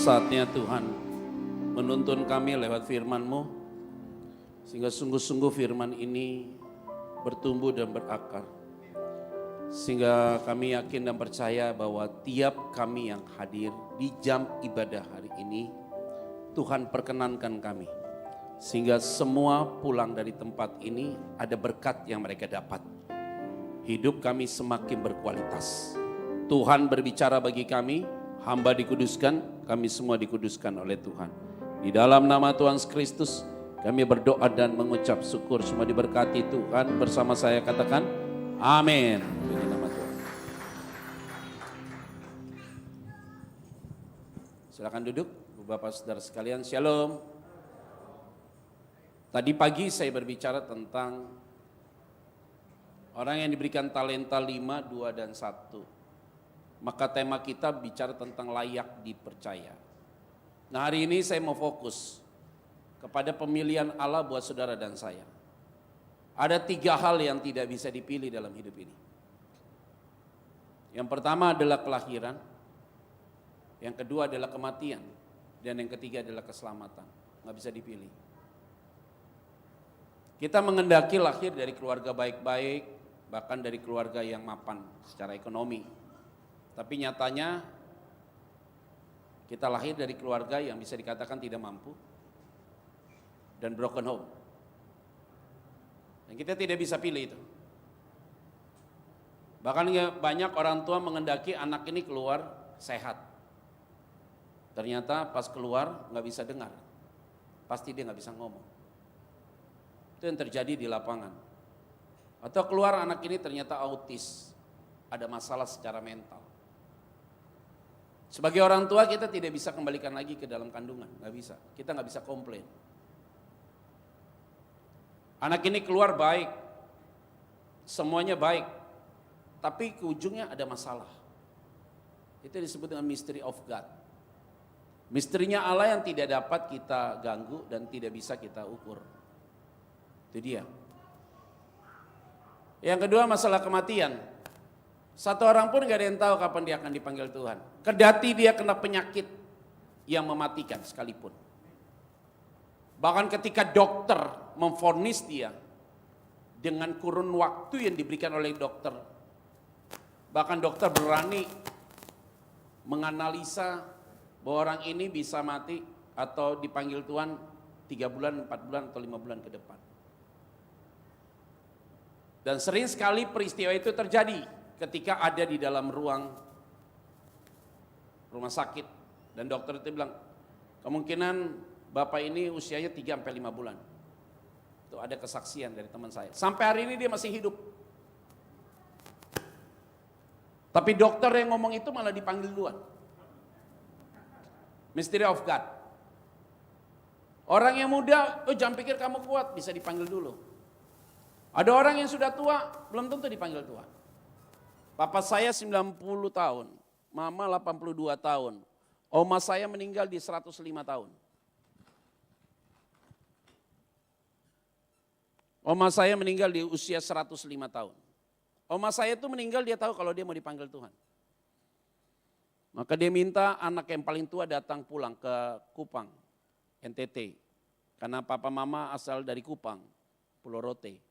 Saatnya Tuhan menuntun kami lewat firman-Mu, sehingga sungguh-sungguh firman ini bertumbuh dan berakar. Sehingga kami yakin dan percaya bahwa tiap kami yang hadir di jam ibadah hari ini, Tuhan perkenankan kami. Sehingga semua pulang dari tempat ini ada berkat yang mereka dapat. Hidup kami semakin berkualitas. Tuhan berbicara bagi kami, hamba dikuduskan, kami semua dikuduskan oleh Tuhan. Di dalam nama Tuhan Kristus, kami berdoa dan mengucap syukur. Semua diberkati Tuhan. Bersama saya katakan, amin. Dengan nama Tuhan. Silakan duduk, Bapak Saudara sekalian. Shalom. Tadi pagi saya berbicara tentang orang yang diberikan talenta 5, 2, dan 1. Maka tema kita bicara tentang layak dipercaya. Nah, hari ini saya mau fokus kepada pemilihan Allah buat saudara dan saya. Ada 3 hal yang tidak bisa dipilih dalam hidup ini. Yang pertama adalah kelahiran, yang kedua adalah kematian, dan yang ketiga adalah keselamatan. Nggak bisa dipilih. Kita mengendaki lahir dari keluarga baik-baik, bahkan dari keluarga yang mapan secara ekonomi. Tapi nyatanya kita lahir dari keluarga yang bisa dikatakan tidak mampu dan broken home. Dan kita tidak bisa pilih itu. Bahkan banyak orang tua mengendaki anak ini keluar sehat. Ternyata pas keluar nggak bisa dengar. Pasti dia nggak bisa ngomong. Itu yang terjadi di lapangan. Atau keluar anak ini ternyata autis. Ada masalah secara mental. Sebagai orang tua kita tidak bisa kembalikan lagi ke dalam kandungan, nggak bisa. Kita nggak bisa komplain. Anak ini keluar baik, semuanya baik, tapi ke ujungnya ada masalah. Itu disebut dengan mystery of God. Misterinya Allah yang tidak dapat kita ganggu dan tidak bisa kita ukur. Itu dia. Yang kedua masalah kematian. Satu orang pun gak ada yang tahu kapan dia akan dipanggil Tuhan. Kendati dia kena penyakit yang mematikan sekalipun. Bahkan ketika dokter memvonis dia dengan kurun waktu yang diberikan oleh dokter. Bahkan dokter berani menganalisa bahwa orang ini bisa mati atau dipanggil Tuhan 3 bulan, 4 bulan, atau 5 bulan ke depan. Dan sering sekali peristiwa itu terjadi. Ketika ada di dalam ruang rumah sakit dan dokter itu bilang kemungkinan bapak ini usianya 3-5 bulan. Itu ada kesaksian dari teman saya. Sampai hari ini dia masih hidup. Tapi dokter yang ngomong itu malah dipanggil duluan. Mystery of God. Orang yang muda, jangan pikir kamu kuat, bisa dipanggil dulu. Ada orang yang sudah tua, belum tentu dipanggil Tuhan. Papa saya 90 tahun, mama 82 tahun, oma saya meninggal di 105 tahun. Oma saya meninggal di usia 105 tahun. Oma saya itu meninggal dia tahu kalau dia mau dipanggil Tuhan. Maka dia minta anak yang paling tua datang pulang ke Kupang, NTT. Karena papa mama asal dari Kupang, Pulau Rote.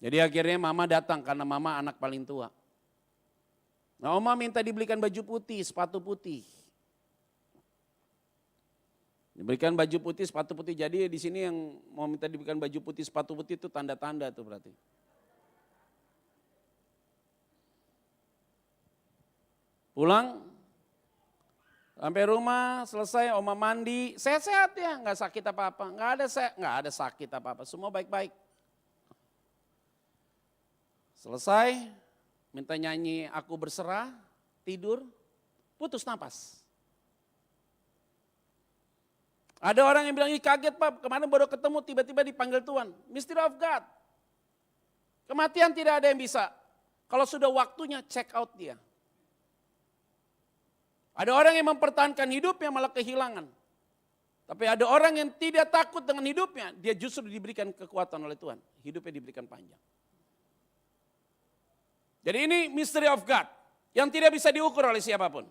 Jadi akhirnya mama datang karena mama anak paling tua. Nah, oma minta dibelikan baju putih, sepatu putih. Diberikan baju putih, sepatu putih. Jadi di sini yang mau minta diberikan baju putih, sepatu putih itu tanda-tanda tuh berarti. Pulang, sampai rumah, selesai, oma mandi, sehat-sehat ya, nggak sakit apa-apa, nggak ada sakit apa-apa, semua baik-baik. Selesai, minta nyanyi Aku Berserah, tidur, putus napas. Ada orang yang bilang, kaget Pak, kemarin baru ketemu tiba-tiba dipanggil Tuhan. Mystery of God. Kematian tidak ada yang bisa. Kalau sudah waktunya check out dia. Ada orang yang mempertahankan hidupnya malah kehilangan. Tapi ada orang yang tidak takut dengan hidupnya, dia justru diberikan kekuatan oleh Tuhan. Hidupnya diberikan panjang. Jadi ini mystery of God yang tidak bisa diukur oleh siapapun.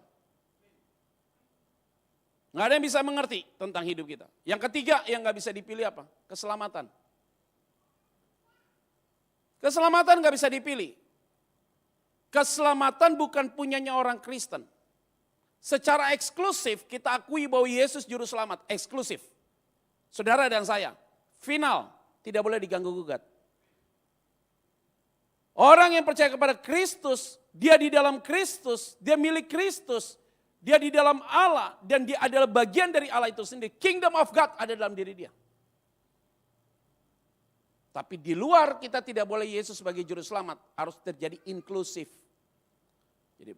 Nggak ada yang bisa mengerti tentang hidup kita. Yang ketiga yang nggak bisa dipilih apa? Keselamatan. Keselamatan nggak bisa dipilih. Keselamatan bukan punyanya orang Kristen. Secara eksklusif kita akui bahwa Yesus juru selamat. Eksklusif. Saudara dan saya. Final. Tidak boleh diganggu gugat. Orang yang percaya kepada Kristus, dia di dalam Kristus, dia milik Kristus, dia di dalam Allah, dan dia adalah bagian dari Allah itu sendiri. Kingdom of God ada dalam diri dia. Tapi di luar kita tidak boleh Yesus sebagai juru selamat, harus terjadi inklusif. Jadi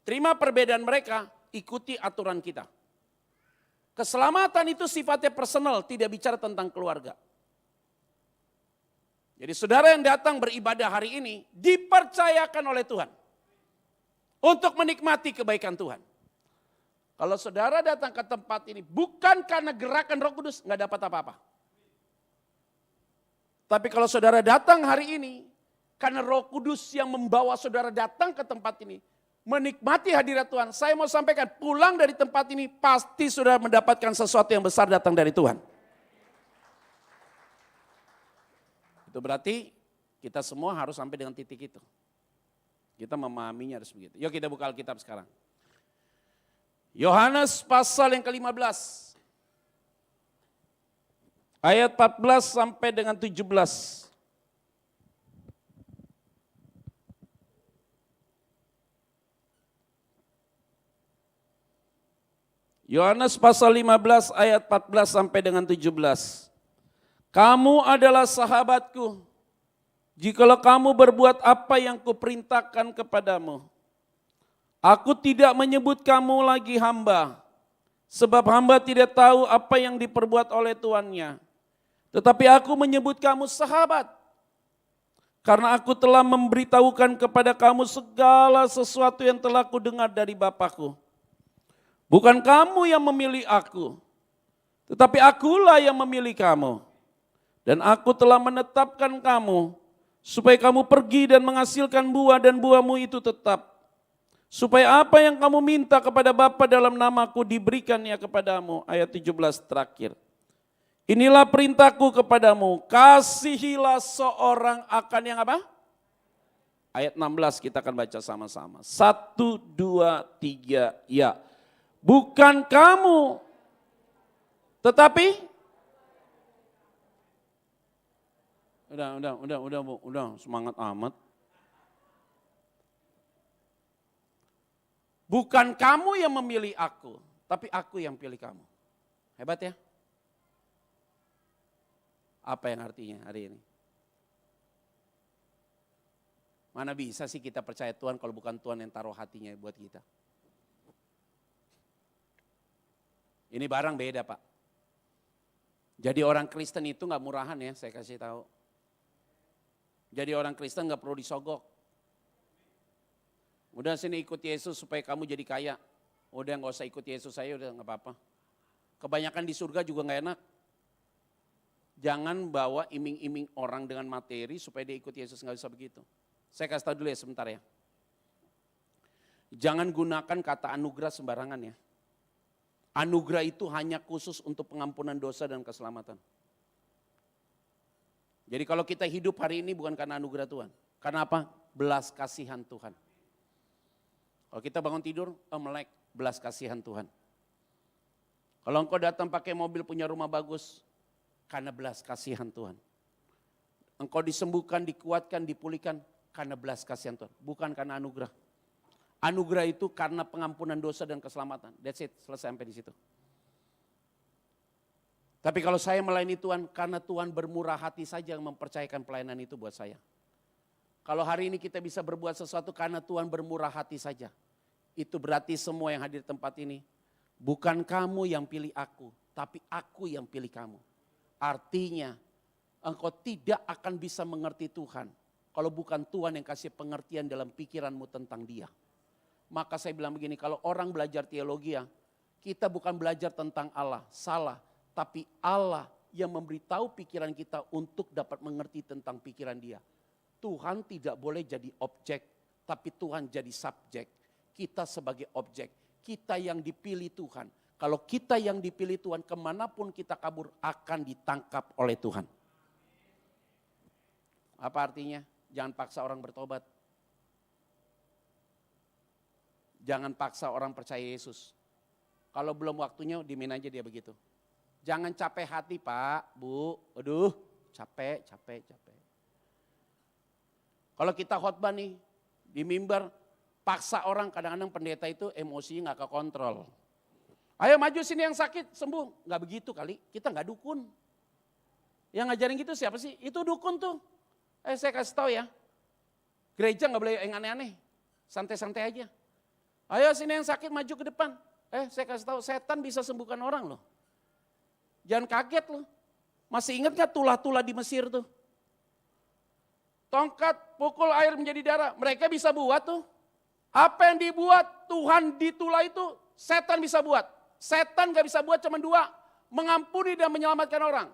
terima perbedaan mereka, ikuti aturan kita. Keselamatan itu sifatnya personal, tidak bicara tentang keluarga. Jadi saudara yang datang beribadah hari ini dipercayakan oleh Tuhan untuk menikmati kebaikan Tuhan. Kalau saudara datang ke tempat ini bukan karena gerakan Roh Kudus, nggak dapat apa-apa. Tapi kalau saudara datang hari ini karena Roh Kudus yang membawa saudara datang ke tempat ini, menikmati hadirat Tuhan, saya mau sampaikan pulang dari tempat ini pasti saudara mendapatkan sesuatu yang besar datang dari Tuhan. Itu berarti kita semua harus sampai dengan titik itu. Kita memahaminya harus begitu. Yuk kita buka Alkitab sekarang. Yohanes pasal yang ke-15. Ayat 14 sampai dengan 17. Yohanes pasal 15 ayat 14 sampai dengan 17. Kamu adalah sahabatku, jikalau kamu berbuat apa yang kuperintahkan kepadamu. Aku tidak menyebut kamu lagi hamba, sebab hamba tidak tahu apa yang diperbuat oleh tuannya. Tetapi aku menyebut kamu sahabat, karena aku telah memberitahukan kepada kamu segala sesuatu yang telah kudengar dari Bapa-Ku. Bukan kamu yang memilih aku, tetapi akulah yang memilih kamu. Dan aku telah menetapkan kamu, supaya kamu pergi dan menghasilkan buah dan buahmu itu tetap. Supaya apa yang kamu minta kepada Bapa dalam namaku diberikannya kepadamu. Ayat 17 terakhir. Inilah perintahku kepadamu, kasihilah seorang akan yang apa? Ayat 16 kita akan baca sama-sama. 1, 2, 3, ya. Bukan kamu, tetapi udah semangat amat. Bukan kamu yang memilih aku, tapi aku yang pilih kamu. Hebat ya? Apa yang artinya hari ini? Mana bisa sih kita percaya Tuhan kalau bukan Tuhan yang taruh hatinya buat kita? Ini barang beda Pak. Jadi orang Kristen itu gak murahan ya, saya kasih tahu. Jadi orang Kristen gak perlu disogok. Udah sini ikut Yesus supaya kamu jadi kaya. Udah gak usah ikut Yesus saya, udah gak apa-apa. Kebanyakan di surga juga gak enak. Jangan bawa iming-iming orang dengan materi supaya dia ikut Yesus, gak bisa begitu. Saya kasih tahu dulu ya sebentar ya. Jangan gunakan kata anugerah sembarangan ya. Anugerah itu hanya khusus untuk pengampunan dosa dan keselamatan. Jadi kalau kita hidup hari ini bukan karena anugerah Tuhan. Karena apa? Belas kasihan Tuhan. Kalau kita bangun tidur, melek, belas kasihan Tuhan. Kalau engkau datang pakai mobil punya rumah bagus, karena belas kasihan Tuhan. Engkau disembuhkan, dikuatkan, dipulihkan, karena belas kasihan Tuhan. Bukan karena anugerah. Anugerah itu karena pengampunan dosa dan keselamatan. That's it, selesai sampai di situ. Tapi kalau saya melayani Tuhan, karena Tuhan bermurah hati saja yang mempercayakan pelayanan itu buat saya. Kalau hari ini kita bisa berbuat sesuatu karena Tuhan bermurah hati saja. Itu berarti semua yang hadir di tempat ini, bukan kamu yang pilih aku, tapi aku yang pilih kamu. Artinya, engkau tidak akan bisa mengerti Tuhan, kalau bukan Tuhan yang kasih pengertian dalam pikiranmu tentang Dia. Maka saya bilang begini, kalau orang belajar teologi ya, kita bukan belajar tentang Allah, salah. Tapi Allah yang memberitahu pikiran kita untuk dapat mengerti tentang pikiran Dia. Tuhan tidak boleh jadi objek, tapi Tuhan jadi subjek. Kita sebagai objek, kita yang dipilih Tuhan. Kalau kita yang dipilih Tuhan, kemanapun kita kabur akan ditangkap oleh Tuhan. Apa artinya? Jangan paksa orang bertobat. Jangan paksa orang percaya Yesus. Kalau belum waktunya, dimin aja dia begitu. Jangan capek hati Pak, Bu. Aduh, capek. Kalau kita khotbah nih, di mimbar, paksa orang, kadang-kadang pendeta itu emosinya gak kekontrol. Ayo maju sini yang sakit, sembuh. Gak begitu kali, kita gak dukun. Yang ngajarin gitu siapa sih? Itu dukun tuh. Saya kasih tahu ya, gereja gak boleh yang aneh-aneh, santai-santai aja. Ayo sini yang sakit maju ke depan. Saya kasih tahu, setan bisa sembuhkan orang loh. Jangan kaget loh. Masih ingat gak tulah-tulah di Mesir tuh? Tongkat pukul air menjadi darah, mereka bisa buat tuh. Apa yang dibuat Tuhan di tulah itu, setan bisa buat. Setan gak bisa buat cuma dua, mengampuni dan menyelamatkan orang.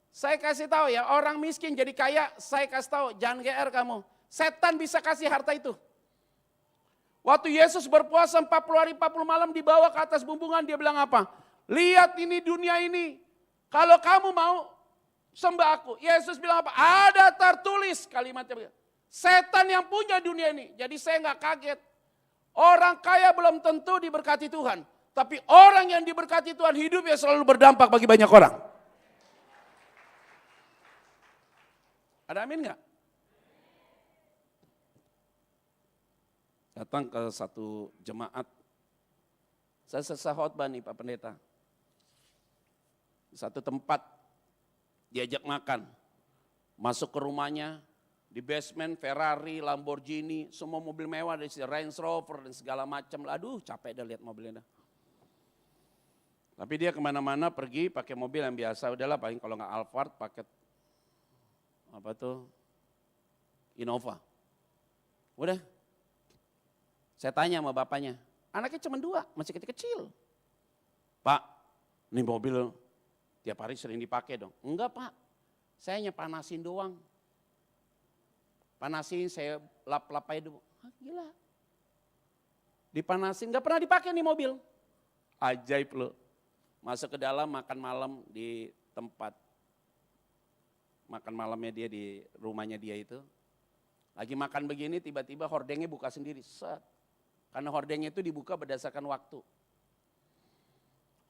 Saya kasih tahu ya, orang miskin jadi kaya, saya kasih tahu, jangan GR kamu. Setan bisa kasih harta itu. Waktu Yesus berpuasa 40 hari 40 malam dibawa ke atas bumbungan, dia bilang apa? Lihat ini dunia ini, kalau kamu mau sembah aku. Yesus bilang apa? Ada tertulis kalimatnya. Setan yang punya dunia ini, jadi saya gak kaget. Orang kaya belum tentu diberkati Tuhan. Tapi orang yang diberkati Tuhan hidupnya selalu berdampak bagi banyak orang. Ada amin gak? Datang ke satu jemaat. Saya selesai khotbah nih Pak Pendeta. Di satu tempat diajak makan. Masuk ke rumahnya. Di basement Ferrari, Lamborghini, semua mobil mewah dari Range Rover dan segala macam. Aduh capek dah lihat mobilnya dah. Tapi dia kemana-mana pergi pakai mobil yang biasa. Udahlah paling kalau nggak Alphard pakai apa tuh Innova. Udah. Saya tanya sama bapaknya, anaknya cuma 2, masih kecil-kecil. Pak, ini mobil tiap hari sering dipakai dong. Enggak Pak, saya hanya panasin doang. Panasin, saya lap-lap aja dulu. Gila. Dipanasin, gak pernah dipakai nih mobil. Ajaib loh. Masuk ke dalam makan malam di tempat. Makan malamnya dia di rumahnya dia itu. Lagi makan begini tiba-tiba hordengnya buka sendiri. Set. Karena hordengnya itu dibuka berdasarkan waktu.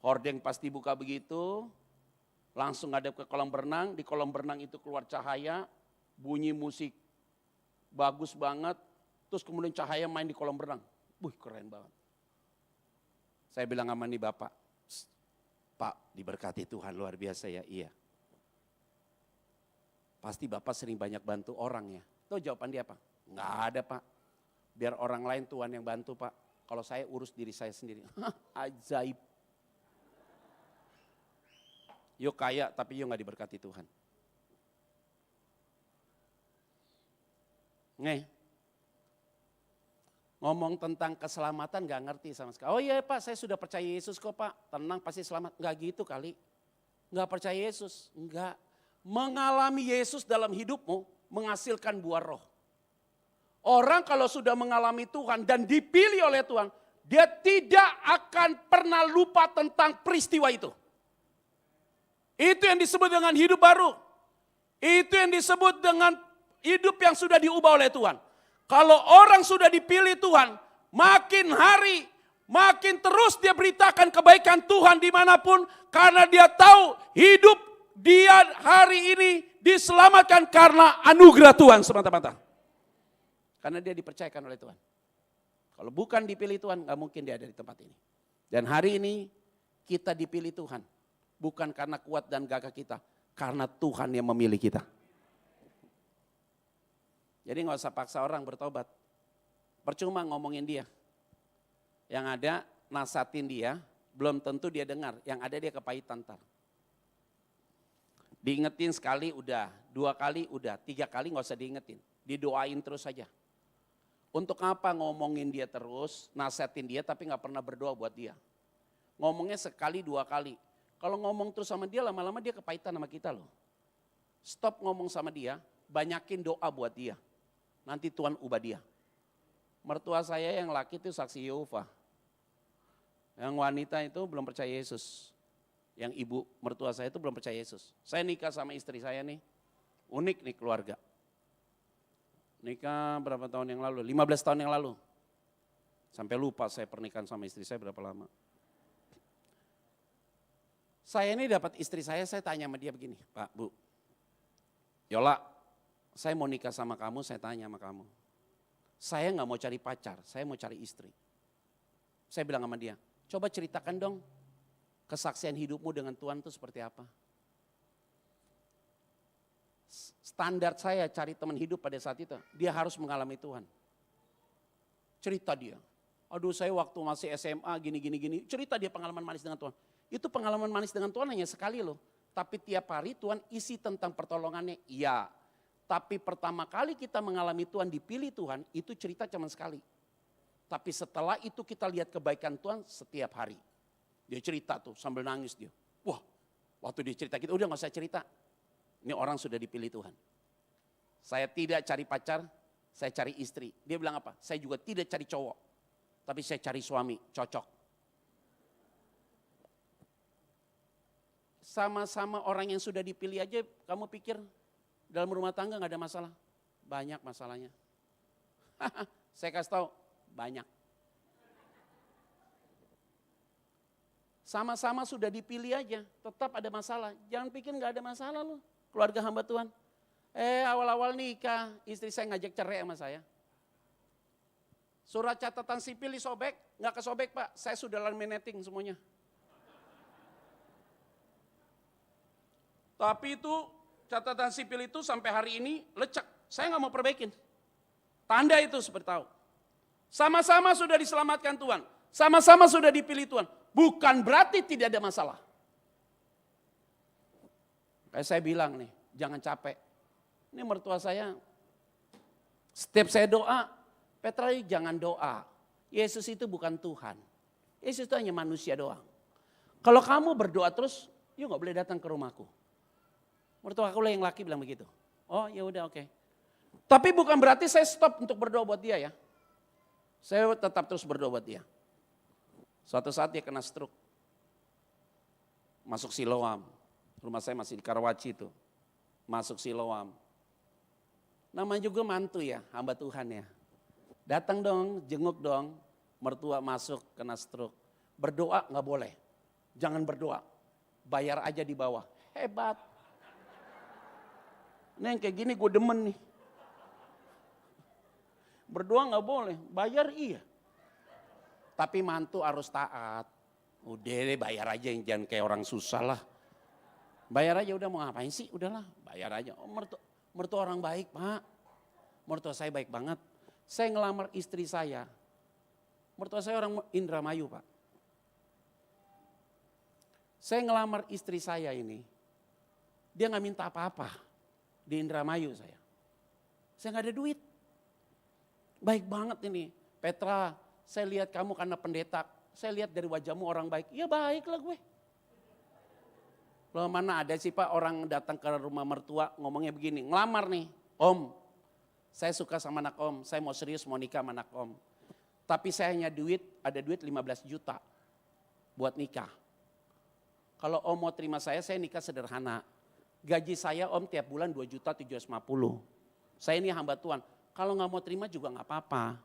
Hordeng pasti buka begitu. Langsung ngadep ke kolam berenang. Di kolam berenang itu keluar cahaya. Bunyi musik. Bagus banget, terus kemudian cahaya main di kolam berenang. Keren banget. Saya bilang sama nih Bapak, Pak diberkati Tuhan luar biasa ya, iya. Pasti Bapak sering banyak bantu orang ya. Tahu jawaban dia apa? Nggak ada Pak, biar orang lain Tuhan yang bantu Pak. Kalau saya urus diri saya sendiri. Ajaib. Yuk kaya tapi yuk nggak diberkati Tuhan. Ngomong tentang keselamatan gak ngerti sama sekali. Oh iya Pak, saya sudah percaya Yesus kok Pak, tenang pasti selamat. Gak gitu kali, gak percaya Yesus, enggak. Mengalami Yesus dalam hidupmu menghasilkan buah roh. Orang kalau sudah mengalami Tuhan dan dipilih oleh Tuhan, dia tidak akan pernah lupa tentang peristiwa itu. Itu yang disebut dengan hidup baru. Itu yang disebut dengan hidup yang sudah diubah oleh Tuhan. Kalau orang sudah dipilih Tuhan, makin hari, makin terus dia beritakan kebaikan Tuhan dimanapun. Karena dia tahu hidup dia hari ini diselamatkan karena anugerah Tuhan semata-mata. Karena dia dipercayakan oleh Tuhan. Kalau bukan dipilih Tuhan, gak mungkin dia ada di tempat ini. Dan hari ini kita dipilih Tuhan. Bukan karena kuat dan gagah kita, karena Tuhan yang memilih kita. Jadi gak usah paksa orang bertobat. Percuma ngomongin dia. Yang ada nasatin dia, belum tentu dia dengar. Yang ada dia kepahitan ntar. Diingetin sekali udah, 2 kali udah, 3 kali gak usah diingetin. Didoain terus saja. Untuk apa ngomongin dia terus, nasihatin dia tapi gak pernah berdoa buat dia. Ngomongnya sekali 2 kali. Kalau ngomong terus sama dia lama-lama dia kepahitan sama kita loh. Stop ngomong sama dia, banyakin doa buat dia. Nanti Tuhan ubah dia. Mertua saya yang laki itu saksi Yehova. Yang wanita itu belum percaya Yesus. Yang ibu mertua saya itu belum percaya Yesus. Saya nikah sama istri saya nih, unik nih keluarga. Nikah berapa tahun yang lalu? 15 tahun yang lalu. Sampai lupa saya pernikahan sama istri saya berapa lama. Saya ini dapat istri saya tanya sama dia begini, Pak, Bu. Yola, saya mau nikah sama kamu, saya tanya sama kamu. Saya gak mau cari pacar, saya mau cari istri. Saya bilang sama dia, coba ceritakan dong kesaksian hidupmu dengan Tuhan itu seperti apa. Standar saya cari teman hidup pada saat itu, dia harus mengalami Tuhan. Cerita dia, aduh saya waktu masih SMA gini, cerita dia pengalaman manis dengan Tuhan. Itu pengalaman manis dengan Tuhan hanya sekali loh. Tapi tiap hari Tuhan isi tentang pertolongannya, iya. Tapi pertama kali kita mengalami Tuhan, dipilih Tuhan, itu cerita cuma sekali. Tapi setelah itu kita lihat kebaikan Tuhan setiap hari. Dia cerita tuh sambil nangis dia. Wah, waktu dia cerita gitu, udah gak usah cerita. Ini orang sudah dipilih Tuhan. Saya tidak cari pacar, saya cari istri. Dia bilang apa? Saya juga tidak cari cowok. Tapi saya cari suami, cocok. Sama-sama orang yang sudah dipilih aja, kamu pikir dalam rumah tangga gak ada masalah? Banyak masalahnya. Saya kasih tahu, banyak. Sama-sama sudah dipilih aja, tetap ada masalah. Jangan pikir gak ada masalah loh, keluarga hamba Tuhan. Awal-awal nikah, istri saya ngajak cerai sama saya. Surat catatan sipil disobek, gak kesobek Pak, saya sudah laminating semuanya. Tapi itu catatan sipil itu sampai hari ini lecek, saya gak mau perbaikin. Tanda itu seperti tahu. Sama-sama sudah diselamatkan Tuhan, sama-sama sudah dipilih Tuhan. Bukan berarti tidak ada masalah. Kayak saya bilang nih, jangan capek. Ini mertua saya, setiap saya doa, Petra jangan doa. Yesus itu bukan Tuhan. Yesus itu hanya manusia doang. Kalau kamu berdoa terus, you gak boleh datang ke rumahku. Mertua aku lah yang laki bilang begitu. Oh ya udah oke. Tapi bukan berarti saya stop untuk berdoa buat dia ya. Saya tetap terus berdoa buat dia. Suatu saat dia kena stroke. Masuk Siloam. Rumah saya masih di Karawaci itu. Masuk Siloam. Namanya juga mantu ya, hamba Tuhan ya. Datang dong, jenguk dong. Mertua masuk kena stroke. Berdoa gak boleh. Jangan berdoa. Bayar aja di bawah. Hebat. Ini yang kayak gini gue demen nih. Berdoa gak boleh, bayar iya. Tapi mantu harus taat. Udah deh bayar aja, jangan kayak orang susah lah. Bayar aja udah mau ngapain sih, udahlah bayar aja. Oh, mertua orang baik Pak. Mertua saya baik banget. Saya ngelamar istri saya. Mertua saya orang Indramayu Pak. Saya ngelamar istri saya ini. Dia gak minta apa-apa. Di Indramayu saya gak ada duit. Baik banget ini. Petra, saya lihat kamu karena pendeta. Saya lihat dari wajahmu orang baik. Ya baik lah gue. Loh mana ada sih Pak orang datang ke rumah mertua ngomongnya begini. Ngelamar nih, Om. Saya suka sama anak Om. Saya mau serius mau nikah sama anak Om. Tapi saya hanya ada duit 15 juta buat nikah. Kalau Om mau terima saya nikah sederhana. Gaji saya Om tiap bulan 2.750.000. Saya ini hamba Tuhan. Kalau gak mau terima juga gak apa-apa.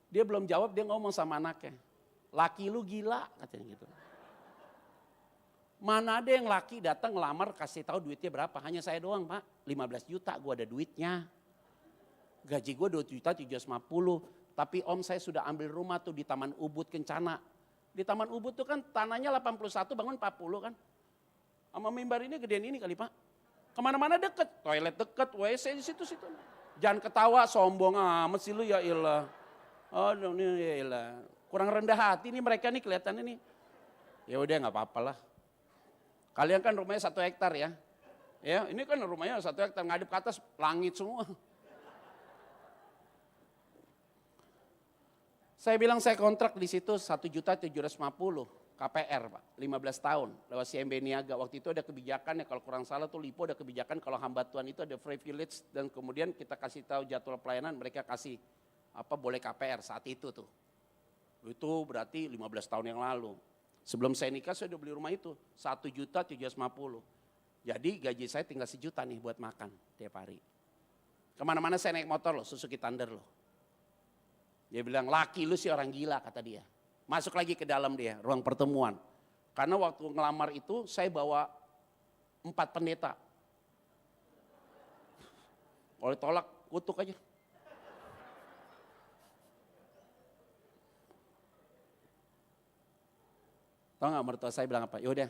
Dia belum jawab, dia ngomong sama anaknya. Laki lu gila katanya gitu. Mana ada yang laki datang ngelamar kasih tahu duitnya berapa. Hanya saya doang Pak, 15 juta gue ada duitnya. Gaji gue 2.750.000. Tapi Om saya sudah ambil rumah tuh di Taman Ubud Kencana. Di Taman Ubud tuh kan tanahnya 81 bangun 40 kan. Sama mimbar ini gedean ini kali Pak. Kemana-mana deket, toilet deket, WC di situ-situ. Jangan ketawa sombong amat sih lu ya ilah. Oh ya ilah. Kurang rendah hati nih mereka nih kelihatannya nih. Ya udah gak apa-apa lah. Kalian kan rumahnya 1 hektar ya. Ya ini kan rumahnya 1 hektar, ngadep ke atas langit semua. Saya bilang saya kontrak di situ 1.750.000 KPR Pak, 15 tahun lewat CMB Niaga. Waktu itu ada kebijakan ya kalau kurang salah tuh Lipo ada kebijakan kalau hamba Tuhan itu ada privilege dan kemudian kita kasih tahu jadwal pelayanan mereka kasih boleh KPR saat itu tuh. Itu berarti 15 tahun yang lalu. Sebelum saya nikah saya udah beli rumah itu, 1.750.000. Jadi gaji saya tinggal 1 juta nih buat makan tiap hari. Kemana-mana saya naik motor loh, Suzuki Thunder loh. Dia bilang, laki lu sih orang gila kata dia. Masuk lagi ke dalam dia, ruang pertemuan. Karena waktu ngelamar itu saya bawa 4 pendeta. Kalau ditolak, kutuk aja. Tahu gak mertua saya bilang apa? Yaudah,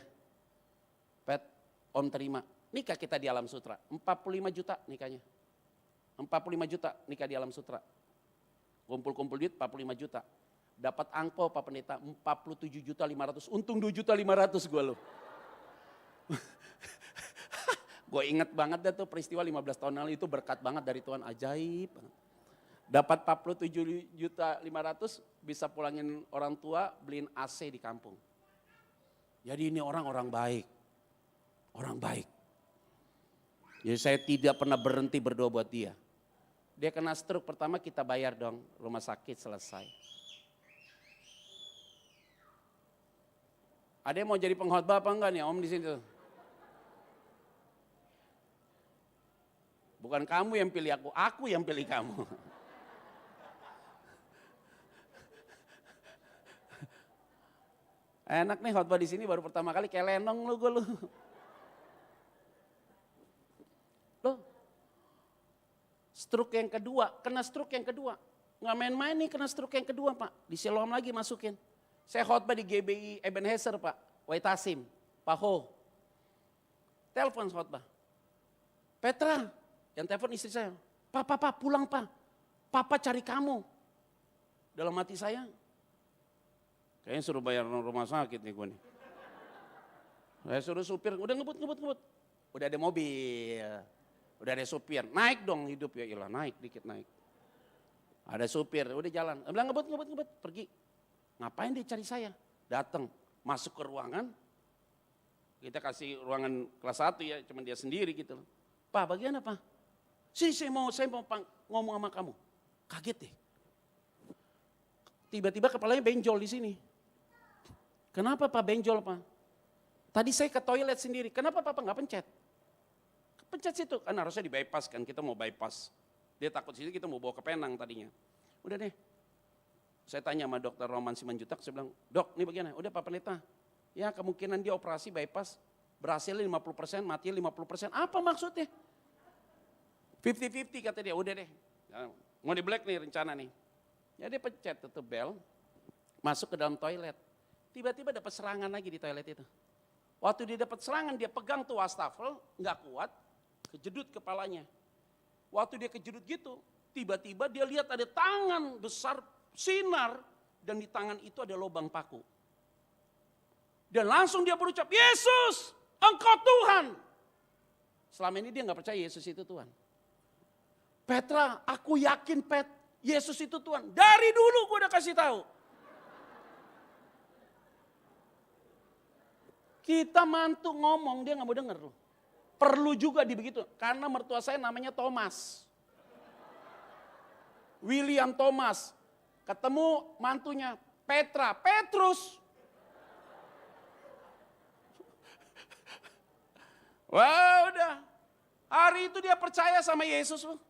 Pet, Om terima. Nikah kita di Alam Sutra, 45 juta nikahnya. 45 juta nikah di Alam Sutra. Kumpul-kumpul duit 45 juta. Dapat angpau Pak Pendeta 47.500.000. Untung 2.500.000 gue loh. Gue inget banget deh tuh peristiwa 15 tahun lalu, itu berkat banget dari Tuhan, ajaib banget. Dapat 47.500.000 bisa pulangin orang tua, beliin AC di kampung. Jadi ini orang-orang baik. Orang baik. Jadi saya tidak pernah berhenti berdoa buat dia. Dia kena stroke pertama, kita bayar dong, rumah sakit selesai. Ada yang mau jadi pengkhotbah apa enggak nih Om di sini tuh? Bukan kamu yang pilih aku yang pilih kamu. Enak nih khotbah di sini baru pertama kali kayak lenong lu gue lu. Loh, stroke yang kedua, kena stroke yang kedua. Nggak main-main nih kena stroke yang kedua Pak. Di Siloam lagi masukin. Saya khotbah di GBI Ebenezer Pak, Waitasim, Pak Ho. Telepon khotbah. Petra, yang telepon istri saya. Pak, pulang Pak. Papa cari kamu. Dalam hati saya, kayaknya suruh bayar rumah sakit nih gue nih. Saya suruh supir, udah ngebut. Udah ada mobil, udah ada supir. Naik dong hidup ya ilah, naik dikit naik. Ada supir, udah jalan. Bilang ngebut, pergi. Ngapain dia cari saya? Datang, masuk ke ruangan. Kita kasih ruangan kelas 1 ya, cuman dia sendiri gitu. Pak, bagian apa? Saya mau ngomong sama kamu. Kaget deh. Tiba-tiba kepalanya benjol di sini. Kenapa Pak benjol Pak? Tadi saya ke toilet sendiri, kenapa Papa nggak pencet? Pencet situ, kan harusnya di bypass kan, kita mau bypass. Dia takut situ kita mau bawa ke Penang tadinya. Udah deh, saya tanya sama dokter Roman Simanjutak, saya bilang, dok ini bagaimana? Udah Pak Pendeta, ya kemungkinan dia operasi bypass, berhasilnya 50%, mati 50%, apa maksudnya? 50-50 kata dia, udah deh, mau di black nih rencana nih. Ya dia pencet tutup bel, masuk ke dalam toilet. Tiba-tiba dapat serangan lagi di toilet itu. Waktu dia dapat serangan, dia pegang tuh wastafel, nggak kuat, kejedut kepalanya. Waktu dia kejedut gitu, tiba-tiba dia lihat ada tangan besar sinar, dan di tangan itu ada lubang paku. Dan langsung dia berucap, Yesus, Engkau Tuhan. Selama ini dia nggak percaya Yesus itu Tuhan. Petra, aku yakin Yesus itu Tuhan. Dari dulu gue udah kasih tahu. Kita mantu ngomong, dia gak mau denger loh. Perlu juga dibegitu, karena mertua saya namanya Thomas. William Thomas. Ketemu mantunya Petra, Petrus. Wah udah, hari itu dia percaya sama Yesus loh.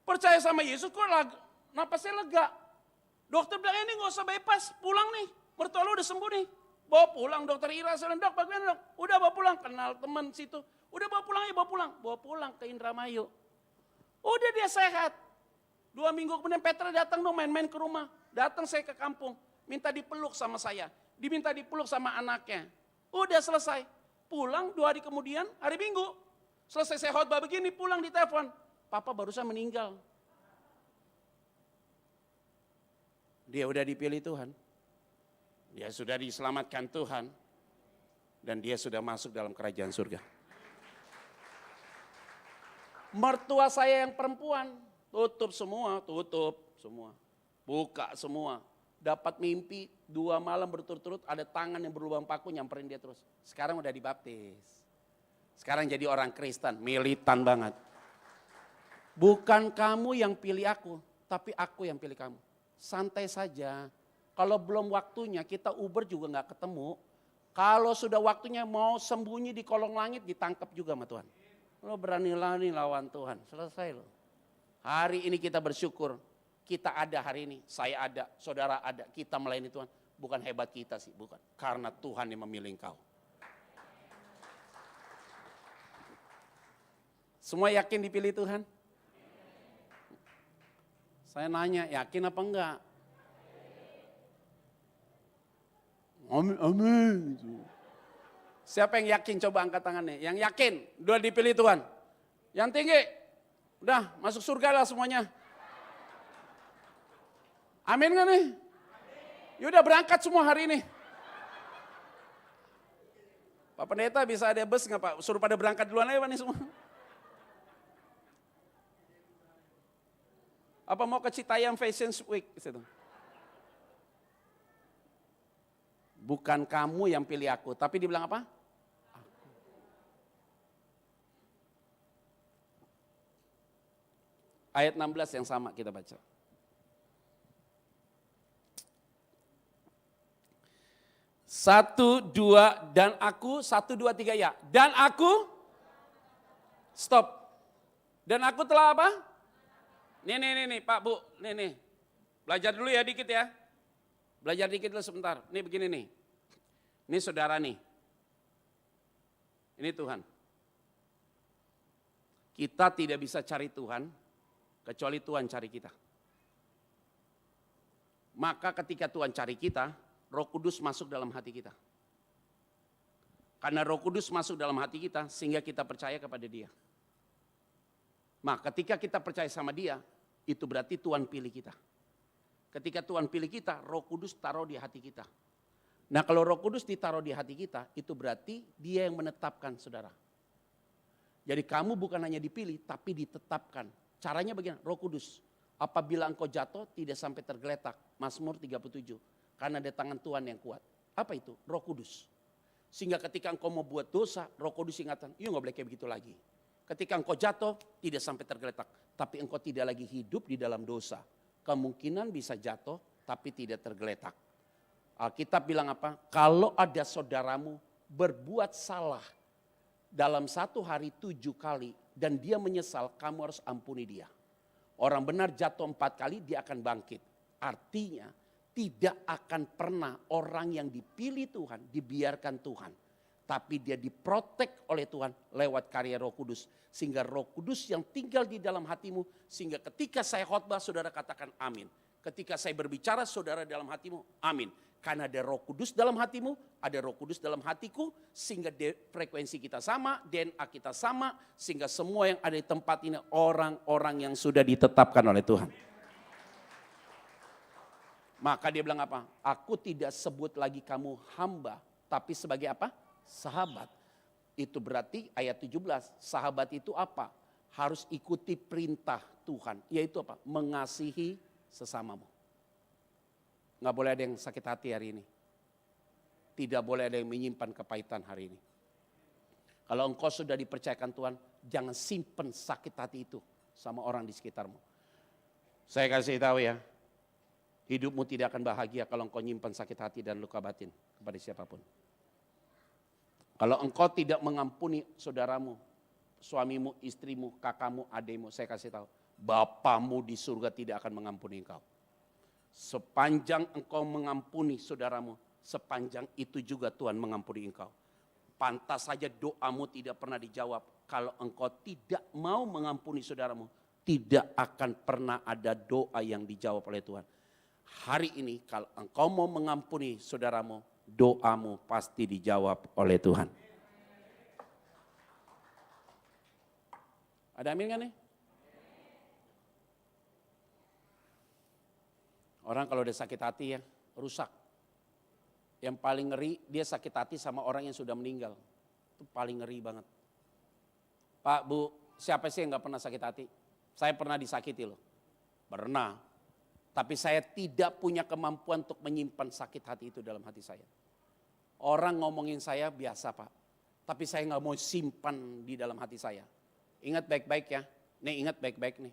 Percaya sama Yesus kok napasnya lega. Dokter bilang ini gak usah bypass, pulang nih. Mertua lu udah sembuh nih. Bawa pulang dokter Ira, saya bilang, dok bagaimana dok? Udah bawa pulang, kenal teman situ. Udah bawa pulang ya, bawa pulang ke Indramayu. Udah dia sehat. 2 minggu kemudian Petra datang dong main-main ke rumah. Datang saya ke kampung, minta dipeluk sama saya. Diminta dipeluk sama anaknya. Udah selesai. Pulang 2 hari kemudian, hari Minggu. Selesai saya khotbah begini, pulang di telepon. Papa barusan meninggal. Dia udah dipilih Tuhan. Dia sudah diselamatkan Tuhan. Dan dia sudah masuk dalam kerajaan surga. Mertua saya yang perempuan, tutup semua. Buka semua. Dapat mimpi 2 malam berturut-turut ada tangan yang berlubang paku nyamperin dia terus. Sekarang udah dibaptis. Sekarang jadi orang Kristen, militan banget. Bukan kamu yang pilih aku, tapi aku yang pilih kamu. Santai saja, Kalau belum waktunya kita Uber juga gak ketemu. Kalau sudah waktunya mau sembunyi di kolong langit ditangkap juga sama Tuhan. Lo berani-berani lawan Tuhan, selesai lo. Hari ini kita bersyukur, kita ada hari ini, saya ada, saudara ada, kita melayani Tuhan. Bukan hebat kita sih, bukan. Karena Tuhan yang memilih engkau. Semua yakin dipilih Tuhan? Saya nanya, yakin apa enggak? Amin, amin. Siapa yang yakin? Coba angkat tangannya. Yang yakin, udah dipilih Tuhan. Yang tinggi, udah masuk surga lah semuanya. Amin gak nih? Yaudah berangkat semua hari ini. Pak Pendeta bisa ada bus gak Pak? Suruh pada berangkat duluan aja Pak nih semua. Apa mau ke Citayam Fashion Week? Bukan kamu yang pilih aku, tapi dibilang apa? Aku. Ayat 16 yang sama kita baca. Satu, dua, dan aku, satu, dua, tiga ya. Dan aku, stop. Dan aku telah apa? Nih, Pak, Bu, nih. Belajar dulu ya dikit ya. Belajar dikit dulu sebentar. Nih begini nih. Ini saudara nih. Ini Tuhan. Kita tidak bisa cari Tuhan, kecuali Tuhan cari kita. Maka ketika Tuhan cari kita, Roh Kudus masuk dalam hati kita. Karena Roh Kudus masuk dalam hati kita, sehingga kita percaya kepada Dia. Maka ketika kita percaya sama Dia, itu berarti Tuhan pilih kita. Ketika Tuhan pilih kita, Roh Kudus taruh di hati kita. Nah kalau Roh Kudus ditaruh di hati kita, itu berarti Dia yang menetapkan saudara. Jadi kamu bukan hanya dipilih, tapi ditetapkan. Caranya bagaimana? Roh Kudus. Apabila engkau jatuh, tidak sampai tergeletak. Mazmur 37. Karena ada tangan Tuhan yang kuat. Apa itu? Roh Kudus. Sehingga ketika engkau mau buat dosa, Roh Kudus ingatkan, yuk gak boleh kayak begitu lagi. Ketika engkau jatuh, tidak sampai tergeletak. Tapi engkau tidak lagi hidup di dalam dosa. Kemungkinan bisa jatuh, tapi tidak tergeletak. Alkitab bilang apa? Kalau ada saudaramu berbuat salah dalam satu hari 7 kali, dan dia menyesal, kamu harus ampuni dia. Orang benar jatuh 4 kali, dia akan bangkit. Artinya, tidak akan pernah orang yang dipilih Tuhan, dibiarkan Tuhan. Tapi dia diprotek oleh Tuhan lewat karya Roh Kudus. Sehingga Roh Kudus yang tinggal di dalam hatimu, sehingga ketika saya khotbah saudara katakan amin. Ketika saya berbicara saudara dalam hatimu, amin. Karena ada Roh Kudus dalam hatimu, ada Roh Kudus dalam hatiku, sehingga frekuensi kita sama, DNA kita sama, sehingga semua yang ada di tempat ini orang-orang yang sudah ditetapkan oleh Tuhan. Maka dia bilang apa? Aku tidak sebut lagi kamu hamba, tapi sebagai apa? Sahabat. Itu berarti ayat 17, sahabat itu apa? Harus ikuti perintah Tuhan, yaitu apa? Mengasihi sesamamu. Nggak boleh ada yang sakit hati hari ini. Tidak boleh ada yang menyimpan kepahitan hari ini. Kalau engkau sudah dipercayakan Tuhan, jangan simpen sakit hati itu sama orang di sekitarmu. Saya kasih tahu ya, hidupmu tidak akan bahagia kalau engkau nyimpan sakit hati dan luka batin kepada siapapun. Kalau engkau tidak mengampuni saudaramu, suamimu, istrimu, kakakmu, adikmu, saya kasih tahu, Bapamu di surga tidak akan mengampuni engkau. Sepanjang engkau mengampuni saudaramu, sepanjang itu juga Tuhan mengampuni engkau. Pantas saja doamu tidak pernah dijawab. Kalau engkau tidak mau mengampuni saudaramu, tidak akan pernah ada doa yang dijawab oleh Tuhan. Hari ini kalau engkau mau mengampuni saudaramu, doamu pasti dijawab oleh Tuhan. Ada amin kan nih? Orang kalau udah sakit hati ya, rusak. Yang paling ngeri dia sakit hati sama orang yang sudah meninggal. Itu paling ngeri banget. Pak, Bu, siapa sih yang gak pernah sakit hati? Saya pernah disakiti loh. Pernah. Tapi saya tidak punya kemampuan untuk menyimpan sakit hati itu dalam hati saya. Orang ngomongin saya biasa Pak. Tapi saya gak mau simpan di dalam hati saya. Ingat baik-baik ya. Nih ingat baik-baik nih.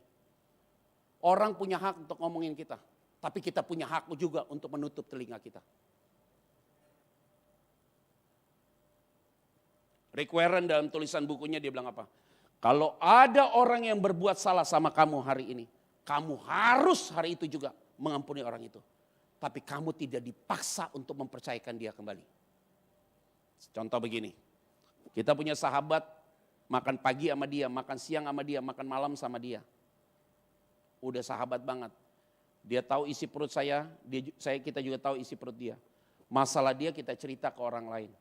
Orang punya hak untuk ngomongin kita. Tapi kita punya hak juga untuk menutup telinga kita. Rick Warren dalam tulisan bukunya dia bilang apa? Kalau ada orang yang berbuat salah sama kamu hari ini, kamu harus hari itu juga mengampuni orang itu. Tapi kamu tidak dipaksa untuk mempercayakan dia kembali. Contoh begini, kita punya sahabat, makan pagi sama dia, makan siang sama dia, makan malam sama dia. Udah sahabat banget. Dia tahu isi perut saya, kita juga tahu isi perut dia. Masalah dia kita cerita ke orang lain.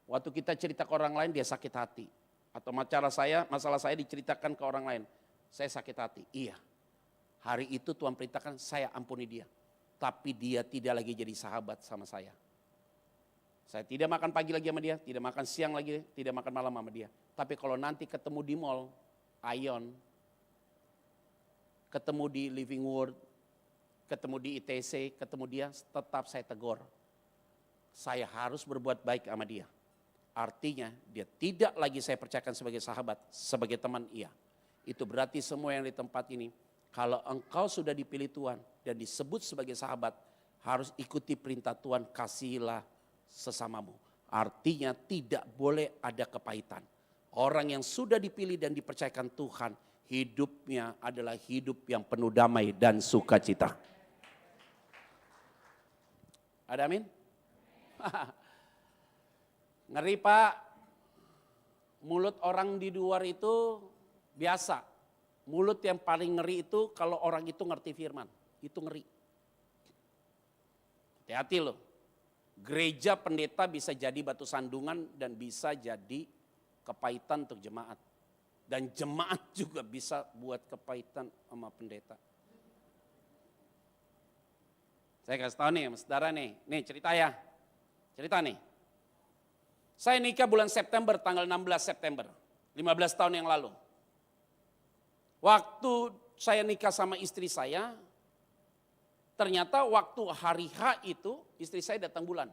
Waktu kita cerita ke orang lain dia sakit hati. Atau masalah saya diceritakan ke orang lain. Saya sakit hati, iya. Hari itu Tuhan perintahkan saya ampuni dia. Tapi dia tidak lagi jadi sahabat sama saya. Saya tidak makan pagi lagi sama dia, tidak makan siang lagi, tidak makan malam sama dia. Tapi kalau nanti ketemu di mall, Ion, ketemu di Living World, ketemu di ITC, ketemu dia, tetap saya tegur. Saya harus berbuat baik sama dia. Artinya dia tidak lagi saya percayakan sebagai sahabat, sebagai teman iya. Itu berarti semua yang di tempat ini, kalau engkau sudah dipilih Tuhan dan disebut sebagai sahabat, harus ikuti perintah Tuhan, kasihilah sesamamu. Artinya tidak boleh ada kepahitan. Orang yang sudah dipilih dan dipercayakan Tuhan, hidupnya adalah hidup yang penuh damai dan sukacita. Ada amin? Ngeri Pak, mulut orang di luar itu biasa. Mulut yang paling ngeri itu kalau orang itu ngerti firman, itu ngeri. Hati-hati loh, gereja pendeta bisa jadi batu sandungan dan bisa jadi kepahitan untuk jemaat. Dan jemaat juga bisa buat kepahitan sama pendeta. Saya kasih tahu nih, saudara nih cerita ya, cerita nih. Saya nikah bulan September, tanggal 16 September, 15 tahun yang lalu. Waktu saya nikah sama istri saya, ternyata waktu hari H itu istri saya datang bulan.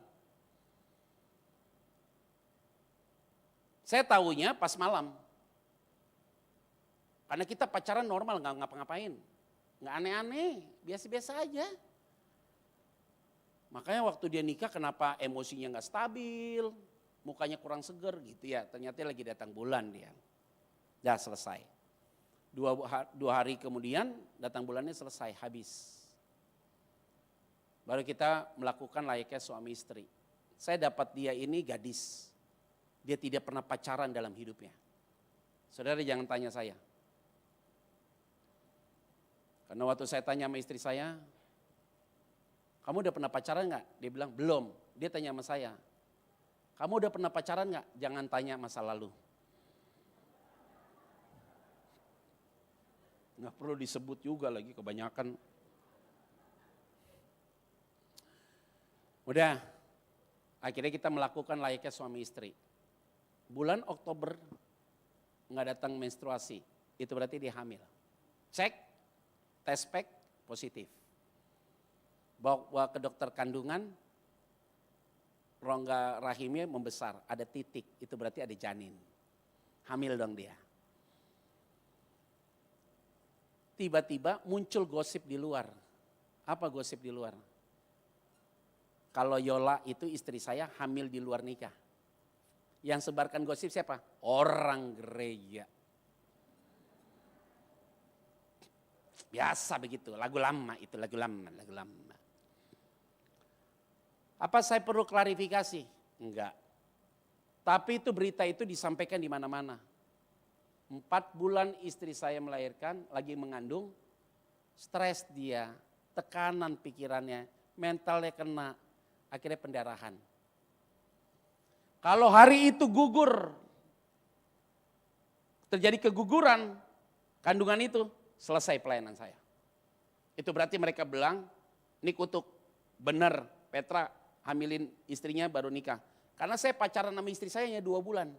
Saya tahunya pas malam. Karena kita pacaran normal, gak ngapa-ngapain. Gak aneh-aneh, biasa-biasa aja. Makanya waktu dia nikah kenapa emosinya gak stabil, mukanya kurang seger gitu ya, ternyata lagi datang bulan dia. Dah selesai. Dua hari kemudian datang bulannya selesai, habis. Baru kita melakukan layaknya suami istri. Saya dapat dia ini gadis. Dia tidak pernah pacaran dalam hidupnya. Saudara jangan tanya saya. Karena waktu saya tanya sama istri saya, kamu udah pernah pacaran gak? Dia bilang belum. Dia tanya sama saya, kamu udah pernah pacaran gak? Jangan tanya masa lalu. Gak perlu disebut juga lagi kebanyakan. Udah, akhirnya kita melakukan layaknya suami istri. Bulan Oktober gak datang menstruasi, itu berarti dia hamil. Cek, tes pack, positif. Bawa ke dokter kandungan, rongga rahimnya membesar, ada titik, itu berarti ada janin. Hamil dong dia. Tiba-tiba muncul gosip di luar. Apa gosip di luar? Kalau Yola itu istri saya hamil di luar nikah. Yang sebarkan gosip siapa? Orang gereja. Biasa begitu, lagu lama itu, lagu lama. Apa saya perlu klarifikasi? Enggak. Tapi itu berita itu disampaikan di mana-mana. 4 bulan istri saya melahirkan, lagi mengandung, stres dia, tekanan pikirannya, mentalnya kena, akhirnya pendarahan. Kalau hari itu gugur, terjadi keguguran kandungan itu, selesai pelayanan saya. Itu berarti mereka bilang, ini kutuk, benar Petra hamilin istrinya baru nikah. Karena saya pacaran sama istri saya hanya 2 bulan.